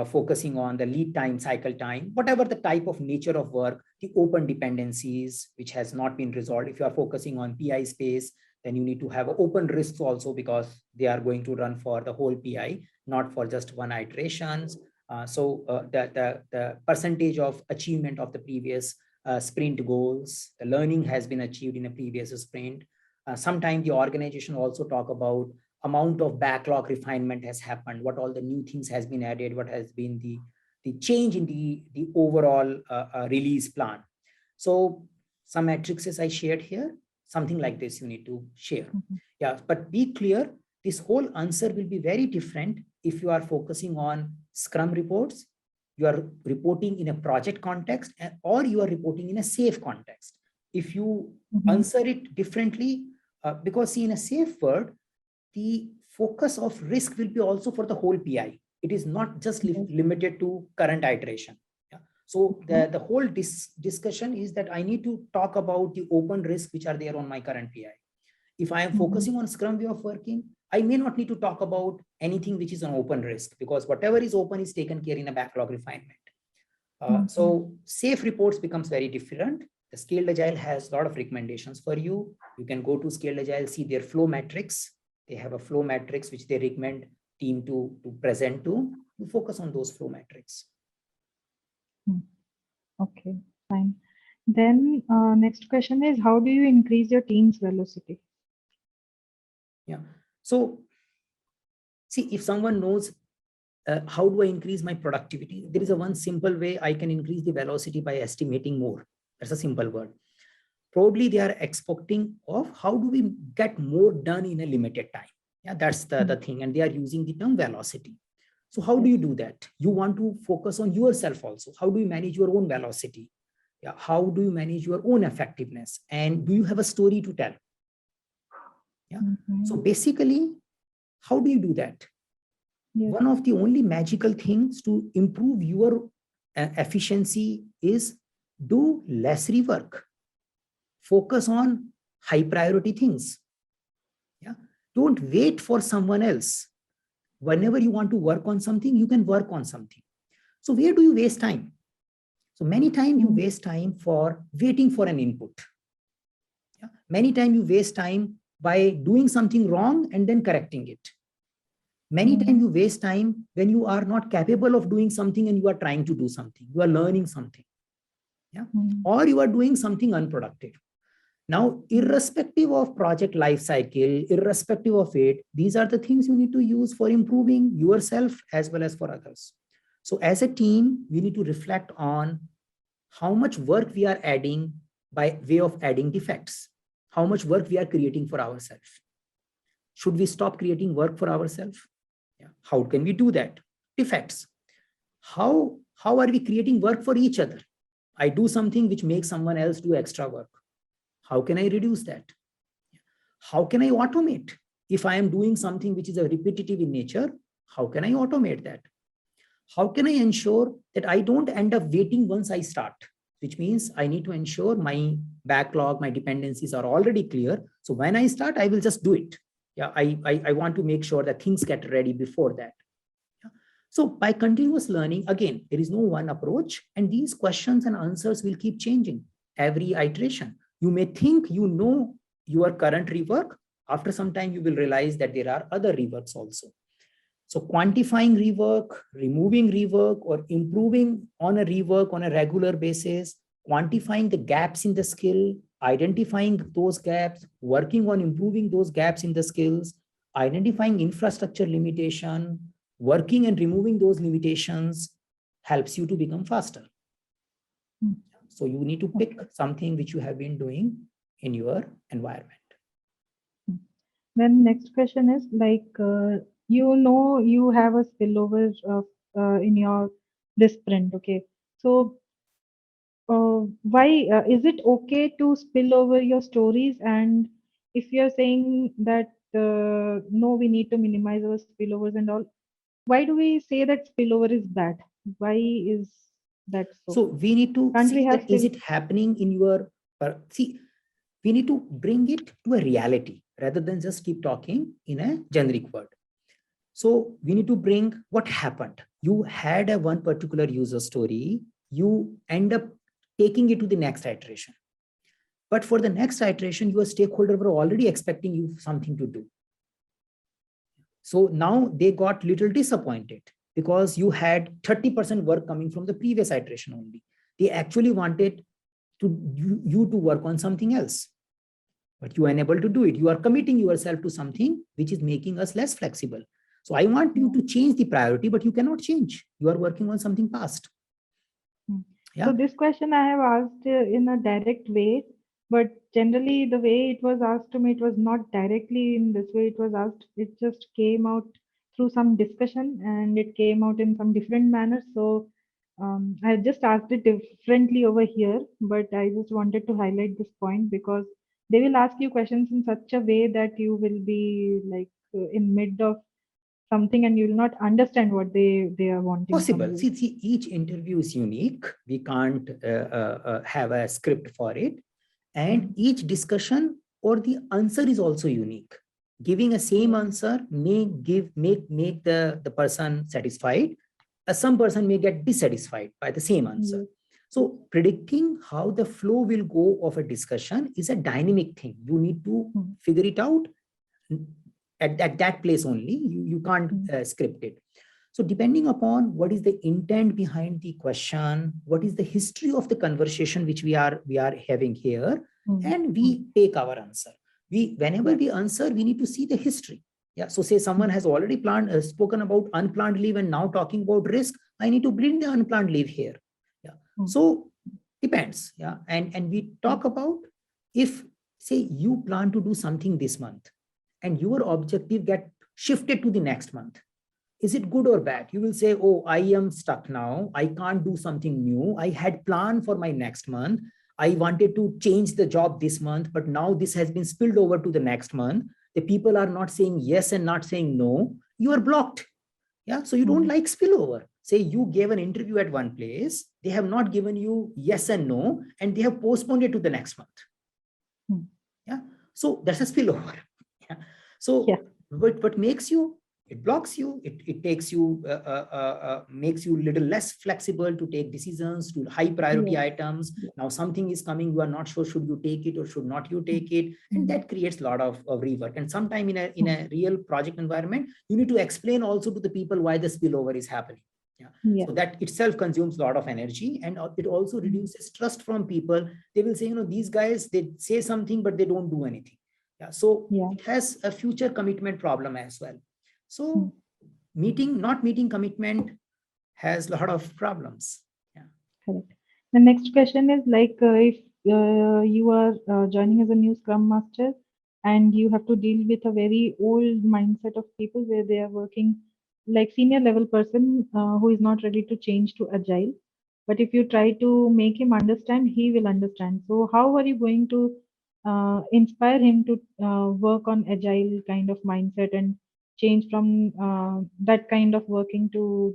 focusing on the lead time, cycle time, whatever the type of nature of work, the open dependencies, which has not been resolved. If you are focusing on PI space, then you need to have open risks also, because they are going to run for the whole PI, not for just 1 iterations. The percentage of achievement of the previous sprint goals, the learning has been achieved in a previous sprint. Sometimes the organization also talk about amount of backlog refinement has happened, what all the new things has been added, what has been the change in the overall release plan. So some matrices I shared here, something like this you need to share. Yeah, but be clear, this whole answer will be very different if you are focusing on Scrum reports, you are reporting in a project context, or you are reporting in a safe context. If you answer it differently, because see, in a safe word, the focus of risk will be also for the whole PI. It is not just limited to current iteration. Yeah. So the whole discussion is that I need to talk about the open risks which are there on my current PI. If I am focusing on Scrum way of working, I may not need to talk about anything which is an open risk, because whatever is open is taken care in a backlog refinement. So safe reports becomes very different. The Scaled Agile has a lot of recommendations for you. You can go to Scaled Agile, see their flow metrics. They have a flow matrix which they recommend team to present to. You focus on those flow metrics. Okay, fine. Then next question is, how do you increase your team's velocity? Yeah. So see, if someone knows how do I increase my productivity, there is a one simple way I can increase the velocity by estimating more. That's a simple word. Probably they are expecting of how do we get more done in a limited time. Yeah, that's the thing. And they are using the term velocity. So how do you do that? You want to focus on yourself also. How do you manage your own velocity? Yeah, how do you manage your own effectiveness? And do you have a story to tell? Yeah. So basically, how do you do that? One of the only magical things to improve your efficiency is do less rework. Focus on high priority things. Yeah. Don't wait for someone else. Whenever you want to work on something, you can work on something. So where do you waste time? So many times you waste time for waiting for an input. Yeah. Many times you waste time by doing something wrong and then correcting it. Many times you waste time when you are not capable of doing something and you are trying to do something. You are learning something. Yeah. Or you are doing something unproductive. Now, irrespective of project life cycle, irrespective of it, these are the things you need to use for improving yourself as well as for others. So as a team, we need to reflect on how much work we are adding by way of adding defects, how much work we are creating for ourselves. Should we stop creating work for ourselves? Yeah. How can we do that? Defects. how are we creating work for each other? I do something which makes someone else do extra work. How can I reduce that? How can I automate? If I am doing something which is a repetitive in nature, how can I automate that? How can I ensure that I don't end up waiting once I start? Which means I need to ensure my backlog, my dependencies are already clear. So when I start, I will just do it. Yeah, I want to make sure that things get ready before that. Yeah. So by continuous learning, again, there is no one approach, and these questions and answers will keep changing every iteration. You may think you know your current rework. After some time, you will realize that there are other reworks also. So quantifying rework, removing rework, or improving on a rework on a regular basis, quantifying the gaps in the skill, identifying those gaps, working on improving those gaps in the skills, identifying infrastructure limitation, working and removing those limitations helps you to become faster. So you need to pick something which you have been doing in your environment. Then next question is like, you have a spillover of in your this sprint. Okay, so why is it okay to spill over your stories? And if you're saying that no, we need to minimize our spillovers and all, why do we say that spillover is bad? Why is that so? So we need to Can't we see have that is it happening in your, see, we need to bring it to a reality rather than just keep talking in a generic word. So we need to bring what happened. You had a one particular user story, you end up taking it to the next iteration. But for the next iteration, your stakeholder were already expecting you something to do. So now they got little disappointed because you had 30% work coming from the previous iteration only. They actually wanted you to work on something else, but you are unable to do it. You are committing yourself to something which is making us less flexible. So I want you to change the priority, but you cannot change. You are working on something past. Yeah. So this question I have asked in a direct way, but generally the way it was asked to me, it was not directly in this way it was asked. It just came out through some discussion and it came out in some different manner. So I just asked it differently over here, but I just wanted to highlight this point because they will ask you questions in such a way that you will be like in mid of something and you will not understand what they are wanting possible from you. see, each interview is unique. We can't have a script for it, and each discussion or the answer is also unique. Giving a same answer may make the person satisfied. Some person may get dissatisfied by the same answer. So predicting how the flow will go of a discussion is a dynamic thing. You need to figure it out at that place only. You can't script it. So depending upon what is the intent behind the question, what is the history of the conversation which we are having here, and we take our answer. Whenever we answer, we need to see the history. Yeah. So say someone has already spoken about unplanned leave and now talking about risk. I need to bring the unplanned leave here. Yeah. So depends. Yeah. And we talk about, if say you plan to do something this month and your objective get shifted to the next month, is it good or bad? You will say, oh, I am stuck now. I can't do something new. I had planned for my next month. I wanted to change the job this month, but now this has been spilled over to the next month. The people are not saying yes and not saying no. You are blocked. Yeah. So you don't like spillover. Say you gave an interview at one place. They have not given you yes and no, and they have postponed it to the next month. Yeah. So that's a spillover. Yeah. So what makes you, it blocks you, it takes you makes you a little less flexible to take decisions to high priority items. Now something is coming, you are not sure should you take it or should not you take it, and that creates a lot of rework. And sometime in a real project environment, you need to explain also to the people why the spillover is happening. Yeah. So that itself consumes a lot of energy, and it also reduces trust from people. They will say, you know, these guys, they say something but they don't do anything. Yeah. So it has a future commitment problem as well. So not meeting commitment has a lot of problems. Yeah. Correct. The next question is like, if you are joining as a new Scrum Master and you have to deal with a very old mindset of people where they are working like senior level person who is not ready to change to agile, but if you try to make him understand, he will understand. So how are you going to inspire him to work on agile kind of mindset and change from that kind of working to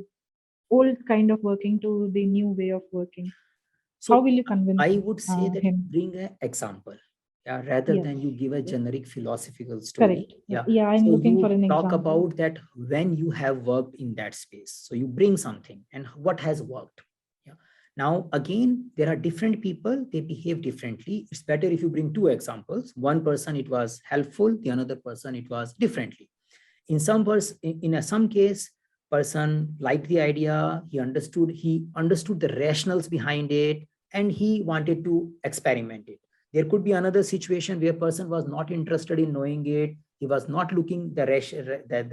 old kind of working to the new way of working? How So will you convince I would say that you him? bring an example, yeah, rather Yes, than you give a yes, generic philosophical story. correct. Yeah. Yeah, I'm So looking for you an talk example. about that when you have worked in that space. So you bring something and what has worked. Yeah. Now, again, there are different people, they behave differently. It's better if you bring two examples. One person, it was helpful, the another person, it was differently. In some case, person liked the idea, he understood the rationals behind it, and he wanted to experiment it. There could be another situation where person was not interested in knowing it, he was not looking the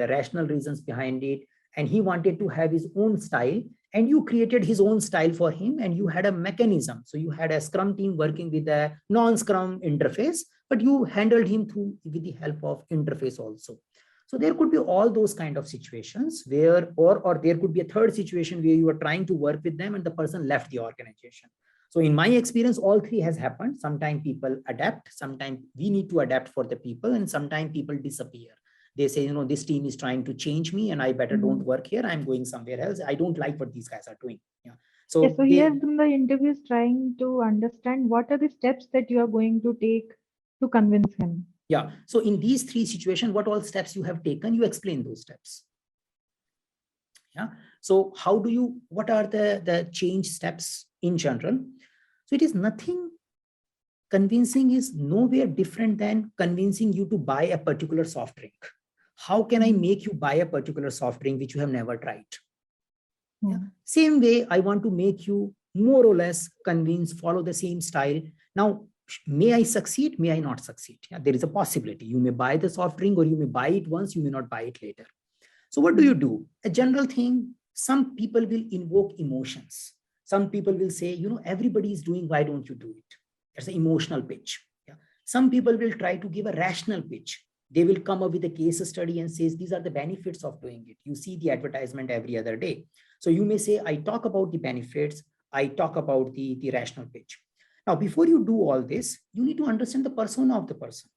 rational reasons behind it, and he wanted to have his own style, and you created his own style for him, and you had a mechanism. So you had a Scrum team working with a non-Scrum interface, but you handled him through with the help of interface also. So there could be all those kind of situations where, or there could be a third situation where you are trying to work with them and the person left the organization. So in my experience, all three has happened. Sometimes people adapt, sometimes we need to adapt for the people, and sometimes people disappear. They say, this team is trying to change me and I better don't Mhm. work here. I'm going somewhere else. I don't like what these guys are doing. Yeah. Yes, So so here the interview is trying to understand what are the steps that you are going to take to convince him. yeah. So in these three situations, what all steps you have taken, you explain those steps. Yeah. So how do you, what are the change steps in general? So it is nothing, convincing is nowhere different than convincing you to buy a particular soft drink. How can I Mhm. make you buy a particular soft drink which you have never tried? Yeah. Mhm. Same way, I want to make you more or less convince, follow the same style. Now, may I succeed? May I not succeed? Yeah, there is a possibility. You may buy the soft drink or you may buy it once, you may not buy it later. So what do you Mhm. do? A general thing, some people will invoke emotions. Some people will say, everybody is doing, why don't you do it? That's an emotional pitch. Yeah. Some people will try to give a rational pitch. They will come up with a case study and says, these are the benefits of doing it. You see the advertisement every other day. So you may say, I talk about the benefits. I talk about the rational pitch. Now, before you do all this, you need to understand the persona of the person.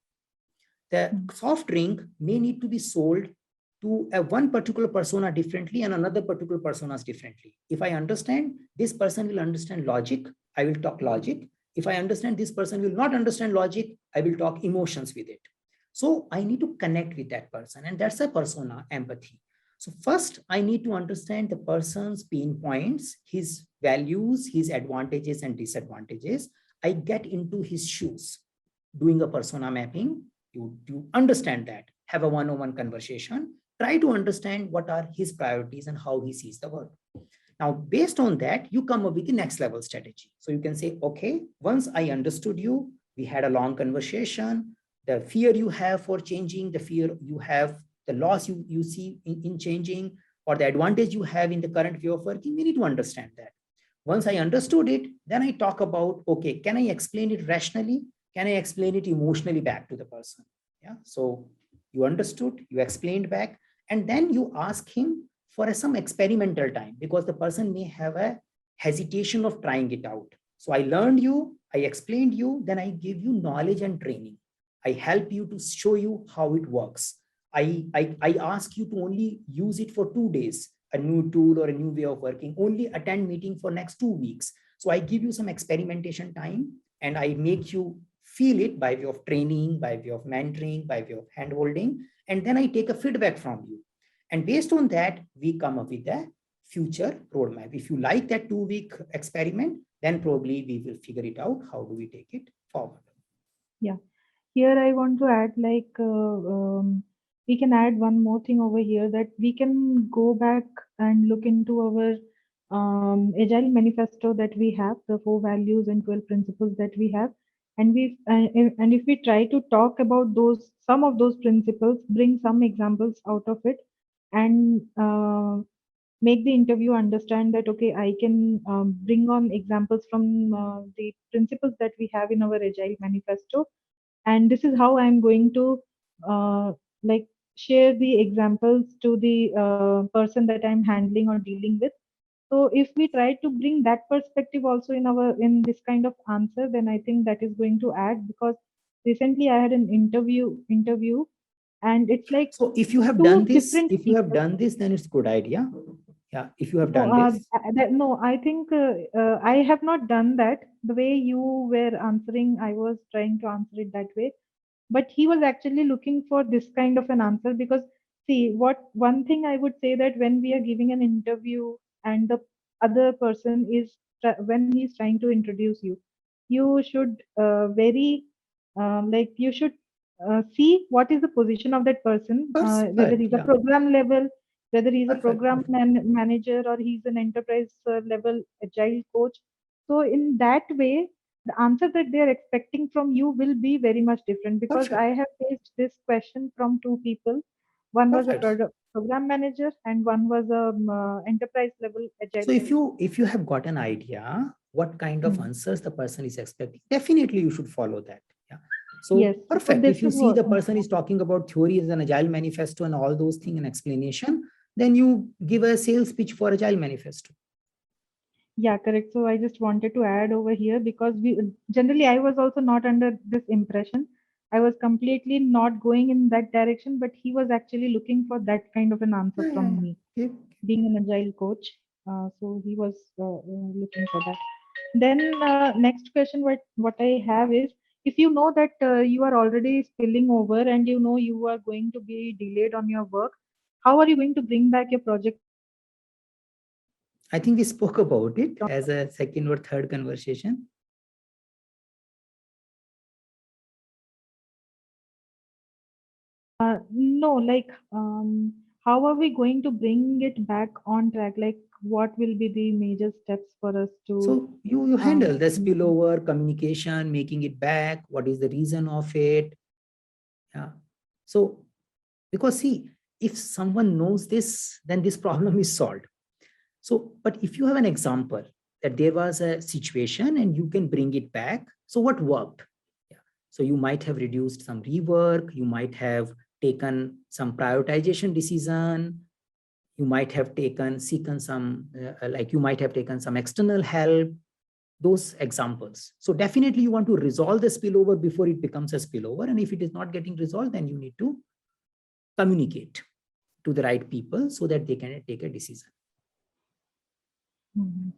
The Mhm. soft drink may need to be sold to a one particular persona differently and another particular personas differently. If I understand this person will understand logic, I will talk logic. If I understand this person will not understand logic, I will talk emotions with it. So I need to connect with that person, and that's a persona empathy. So first I need to understand the person's pain points, his values, his advantages and disadvantages. I get into his shoes, doing a persona mapping. You understand that, have a one-on-one conversation, try to understand what are his priorities and how he sees the world. Now, based on that, you come up with the next level strategy. So you can say, okay, once I understood you, we had a long conversation, the fear you have for changing, the fear you have, the loss you see in changing, or the advantage you have in the current way of working, we need to understand that. Once I understood it, then I talk about, okay, can I explain it rationally? Can I explain it emotionally back to the person? Yeah. So you understood, you explained back, and then you ask him for some experimental time because the person may have a hesitation of trying it out. So I learned you, I explained you, then I give you knowledge and training. I help you to show you how it works. I ask you to only use it for 2 days, a new tool or a new way of working, only attend meeting for next 2 weeks. So I give you some experimentation time and I make you feel it by way of training, by way of mentoring, by way of handholding. And then I take a feedback from you. And based on that, we come up with a future roadmap. If you like that 2 week experiment, then probably we will figure it out. How do we take it forward? Yeah. Here I want to add we can add one more thing over here, that we can go back and look into our agile manifesto that we have, the 4 values and 12 principles that we have, and if we try to talk about those, some of those principles, bring some examples out of it, and make the interview understand that okay, I can bring on examples from the principles that we have in our agile manifesto, and this is how I'm going to uh, like share the examples to the person that I'm handling or dealing with. So if we try to bring that perspective also in this kind of answer, then I think that is going to add, because recently I had an interview, and it's like So if you have done two this, different if you have people. done this, then it's good idea. Yeah, if you have No, done this. no, I think I have not done that. The way you were answering, I was trying to answer it that way. But he was actually looking for this kind of an answer, because, see, what one thing I would say, that when we are giving an interview and the other person is, when he's trying to introduce you, you should very like you should see what is the position of that person, whether Perfect. he's a Yeah, program level, whether he's a perfect. program manager, or he's an enterprise level agile coach. So in that way, the answer that they are expecting from you will be very much different, because I Perfect. have faced this question from two people. One was a Perfect. program manager, and one was a enterprise level agile So if coach. you have got an idea what kind of Hmm. answers the person is expecting, definitely you should follow that. Yeah. Yes, So so perfect. this If you is see what. the person is talking about theories and agile manifesto and all those things and explanation, then you give a sales pitch for agile manifesto. Yeah, correct. So I just wanted to add over here, because we generally, I was also not under this impression. I was completely not going in that direction, but he was actually looking for that kind of an answer Yeah. from me, Okay. being an agile coach. So he was looking for that. Then next question, what I have is, if you know that you are already spilling over and you know you are going to be delayed on your work, how are you going to bring back your project on track? Like, what are the steps that you are I taking think we to spoke bring about back your it project as on a track? second or third conversation. No, like, how are we going to bring it back on track? Like, what will be the major steps for us to So you handle the bring it back? spillover communication, making it back. What is the reason of it? Yeah. So because see, if someone knows this, then this problem is solved. So, but if you have an example that there was a situation and you can bring it back, so what worked? Yeah. So you might have reduced some rework, you might have taken some prioritization decision, you might have taken you might have taken some external help, those examples. So definitely you want to resolve the spillover before it becomes a spillover. And if it is not getting resolved, then you need to communicate to the right people so that they can take a decision. Mhm.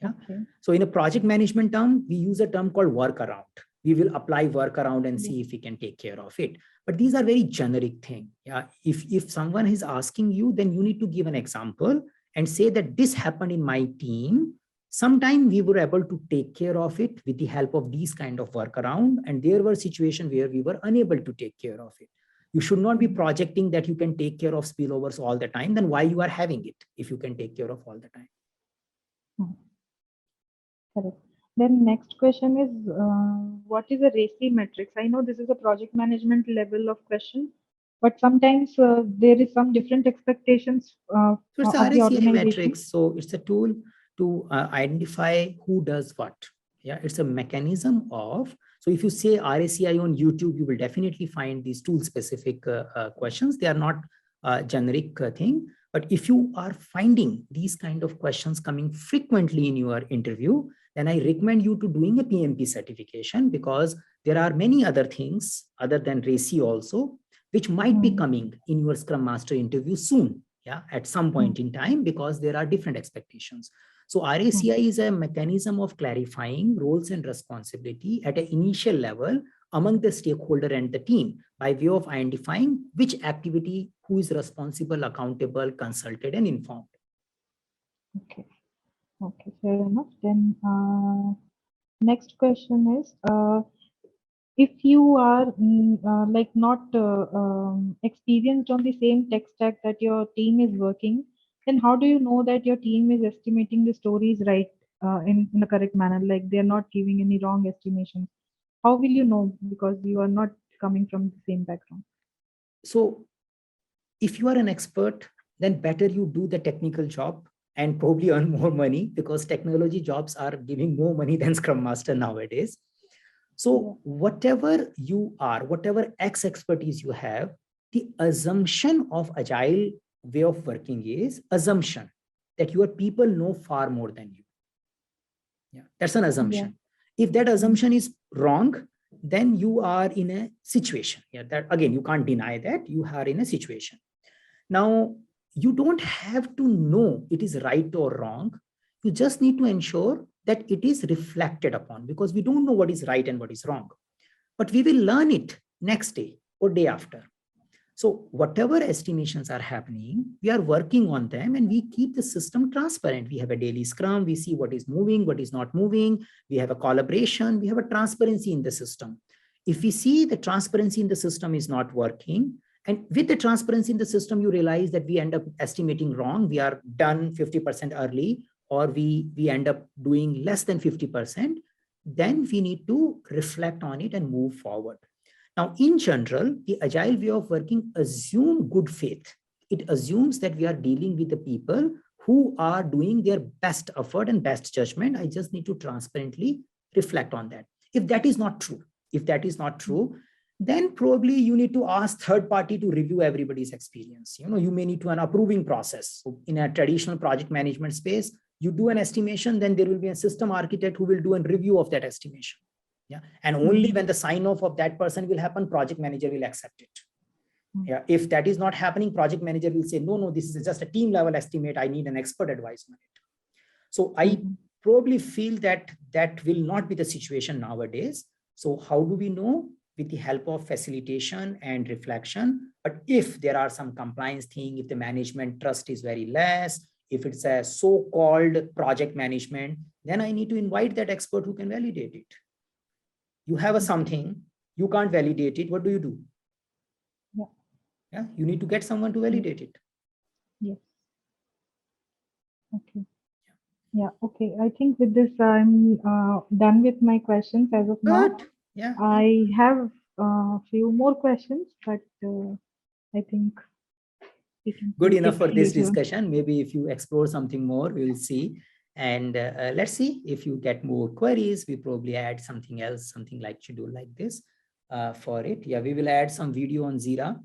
Yeah. Okay. So in a project management term, we use a term called workaround. We will apply workaround and Yeah. see if we can take care of it. But these are very generic thing. Yeah. If someone is asking you, then you need to give an example and say that this happened in my team. Sometime we were able to take care of it with the help of these kind of workaround. And there were situations where we were unable to take care of it. You should not be Mhm. projecting that you can take care of spillovers all the time. Then why you are having it if you can take care of all the time? Mhm. Correct. Then next question is, what is a Racy metrics? I know this is a project management level of question, but sometimes there is some different expectations So it's a of the RACI organization. matrix. So it's a tool to identify who does what. Yeah, it's a mechanism of. So if you say RACI on YouTube, you will definitely find these tool specific questions. They are not generic thing. But if you are finding these kind of questions coming frequently in your interview, then I recommend you to doing a PMP certification, because there are many other things other than RACI also, which might be Hmm. coming in your Scrum Master interview soon. Yeah, at some Hmm. point in time, because there are different expectations. So Hmm. RACI is a mechanism of clarifying roles and responsibility at an initial level among the stakeholder and the team by way of identifying which activity, who is responsible, accountable, consulted, and informed. Okay. Okay. Fair enough. Then next question is, if you are like not experienced on the same tech stack that your team is working, then how do you know that your team is estimating the stories right in the correct manner? Like, they're not giving any wrong estimations. How will you know, because you are not coming from the same background? So if you are an expert, then better you do the technical job and probably earn more money, because technology jobs are giving more money than Scrum Master nowadays. Yeah. So whatever you are, whatever X expertise you have, the assumption of agile way of working is assumption that your people know far more than you. Yeah, that's an assumption. If that assumption is wrong, then you are in a situation. Yeah, that again, you can't deny that you are in a situation. Now, you don't have to know it is right or wrong. You just need to ensure that it is reflected upon, because we don't know what is right and what is wrong. But we will learn it next day or day after. So whatever estimations are happening, we are working on them and we keep the system transparent. We have a daily scrum. We see what is moving, what is not moving. We have a collaboration. We have a transparency in the system. If we see the transparency in the system is not working, and with the transparency in the system, you realize that we end up estimating wrong. We are done 50% early, or we end up doing less than 50%. Then we need to reflect on it and move forward. Now, in general, the agile way of working assumes good faith. It assumes that we are dealing with the people who are doing their best effort and best judgment. I just need to transparently reflect on that. If that is not true, then probably you need to ask third party to review everybody's experience. You may need to an approving process. So in a traditional project management space, you do an estimation, then there will be a system architect who will do a review of that estimation. Yeah. And only when the sign off of that person will happen, project manager will accept it. Yeah. If that is not happening, project manager will say, no, this is just a team level estimate. I need an expert advice on it. So I probably feel that that will not be the situation nowadays. So how do we know? With the help of facilitation and reflection. But if there are some compliance thing, if the management trust is very less, if it's a so-called project management, then I need to invite that expert who can validate it. You have a something, you can't validate it. What do? Yeah, you need to get someone to validate it. Yes. Okay. Yeah. Okay. I think with this, I'm done with my questions as of now. Yeah. I have a few more questions, but I think we can. Good enough for this discussion. Maybe if you explore something more, we'll see. And let's see if you get more queries, we probably add something else, something like schedule like this for it. Yeah, we will add some video on Jira,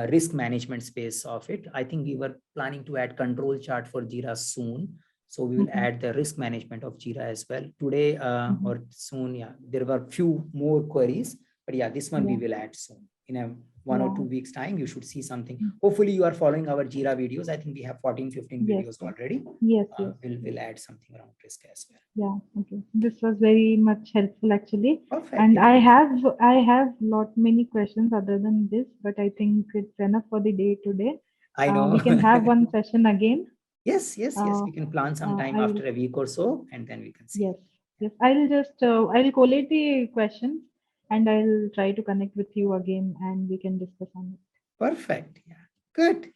risk management space of it. I think we were planning to add control chart for Jira soon. So we will add the risk management of Jira as well today or soon. Yeah, there were a few more queries, but yeah, this one we will add soon. In a 1 or 2 weeks time, you should see something. Hopefully you are following our Jira videos. I think we have 14, 15 videos already. Yes. We'll add something around risk as well. Yeah. Okay. This was very much helpful actually. Perfect. And I have many questions other than this, but I think it's enough for the day today. I know. We can have one session again. Yes. We can plan some time after a week or so, and then we can see. Yes. I'll collate the questions and I'll try to connect with you again and we can discuss on it. Perfect. Yeah. Good.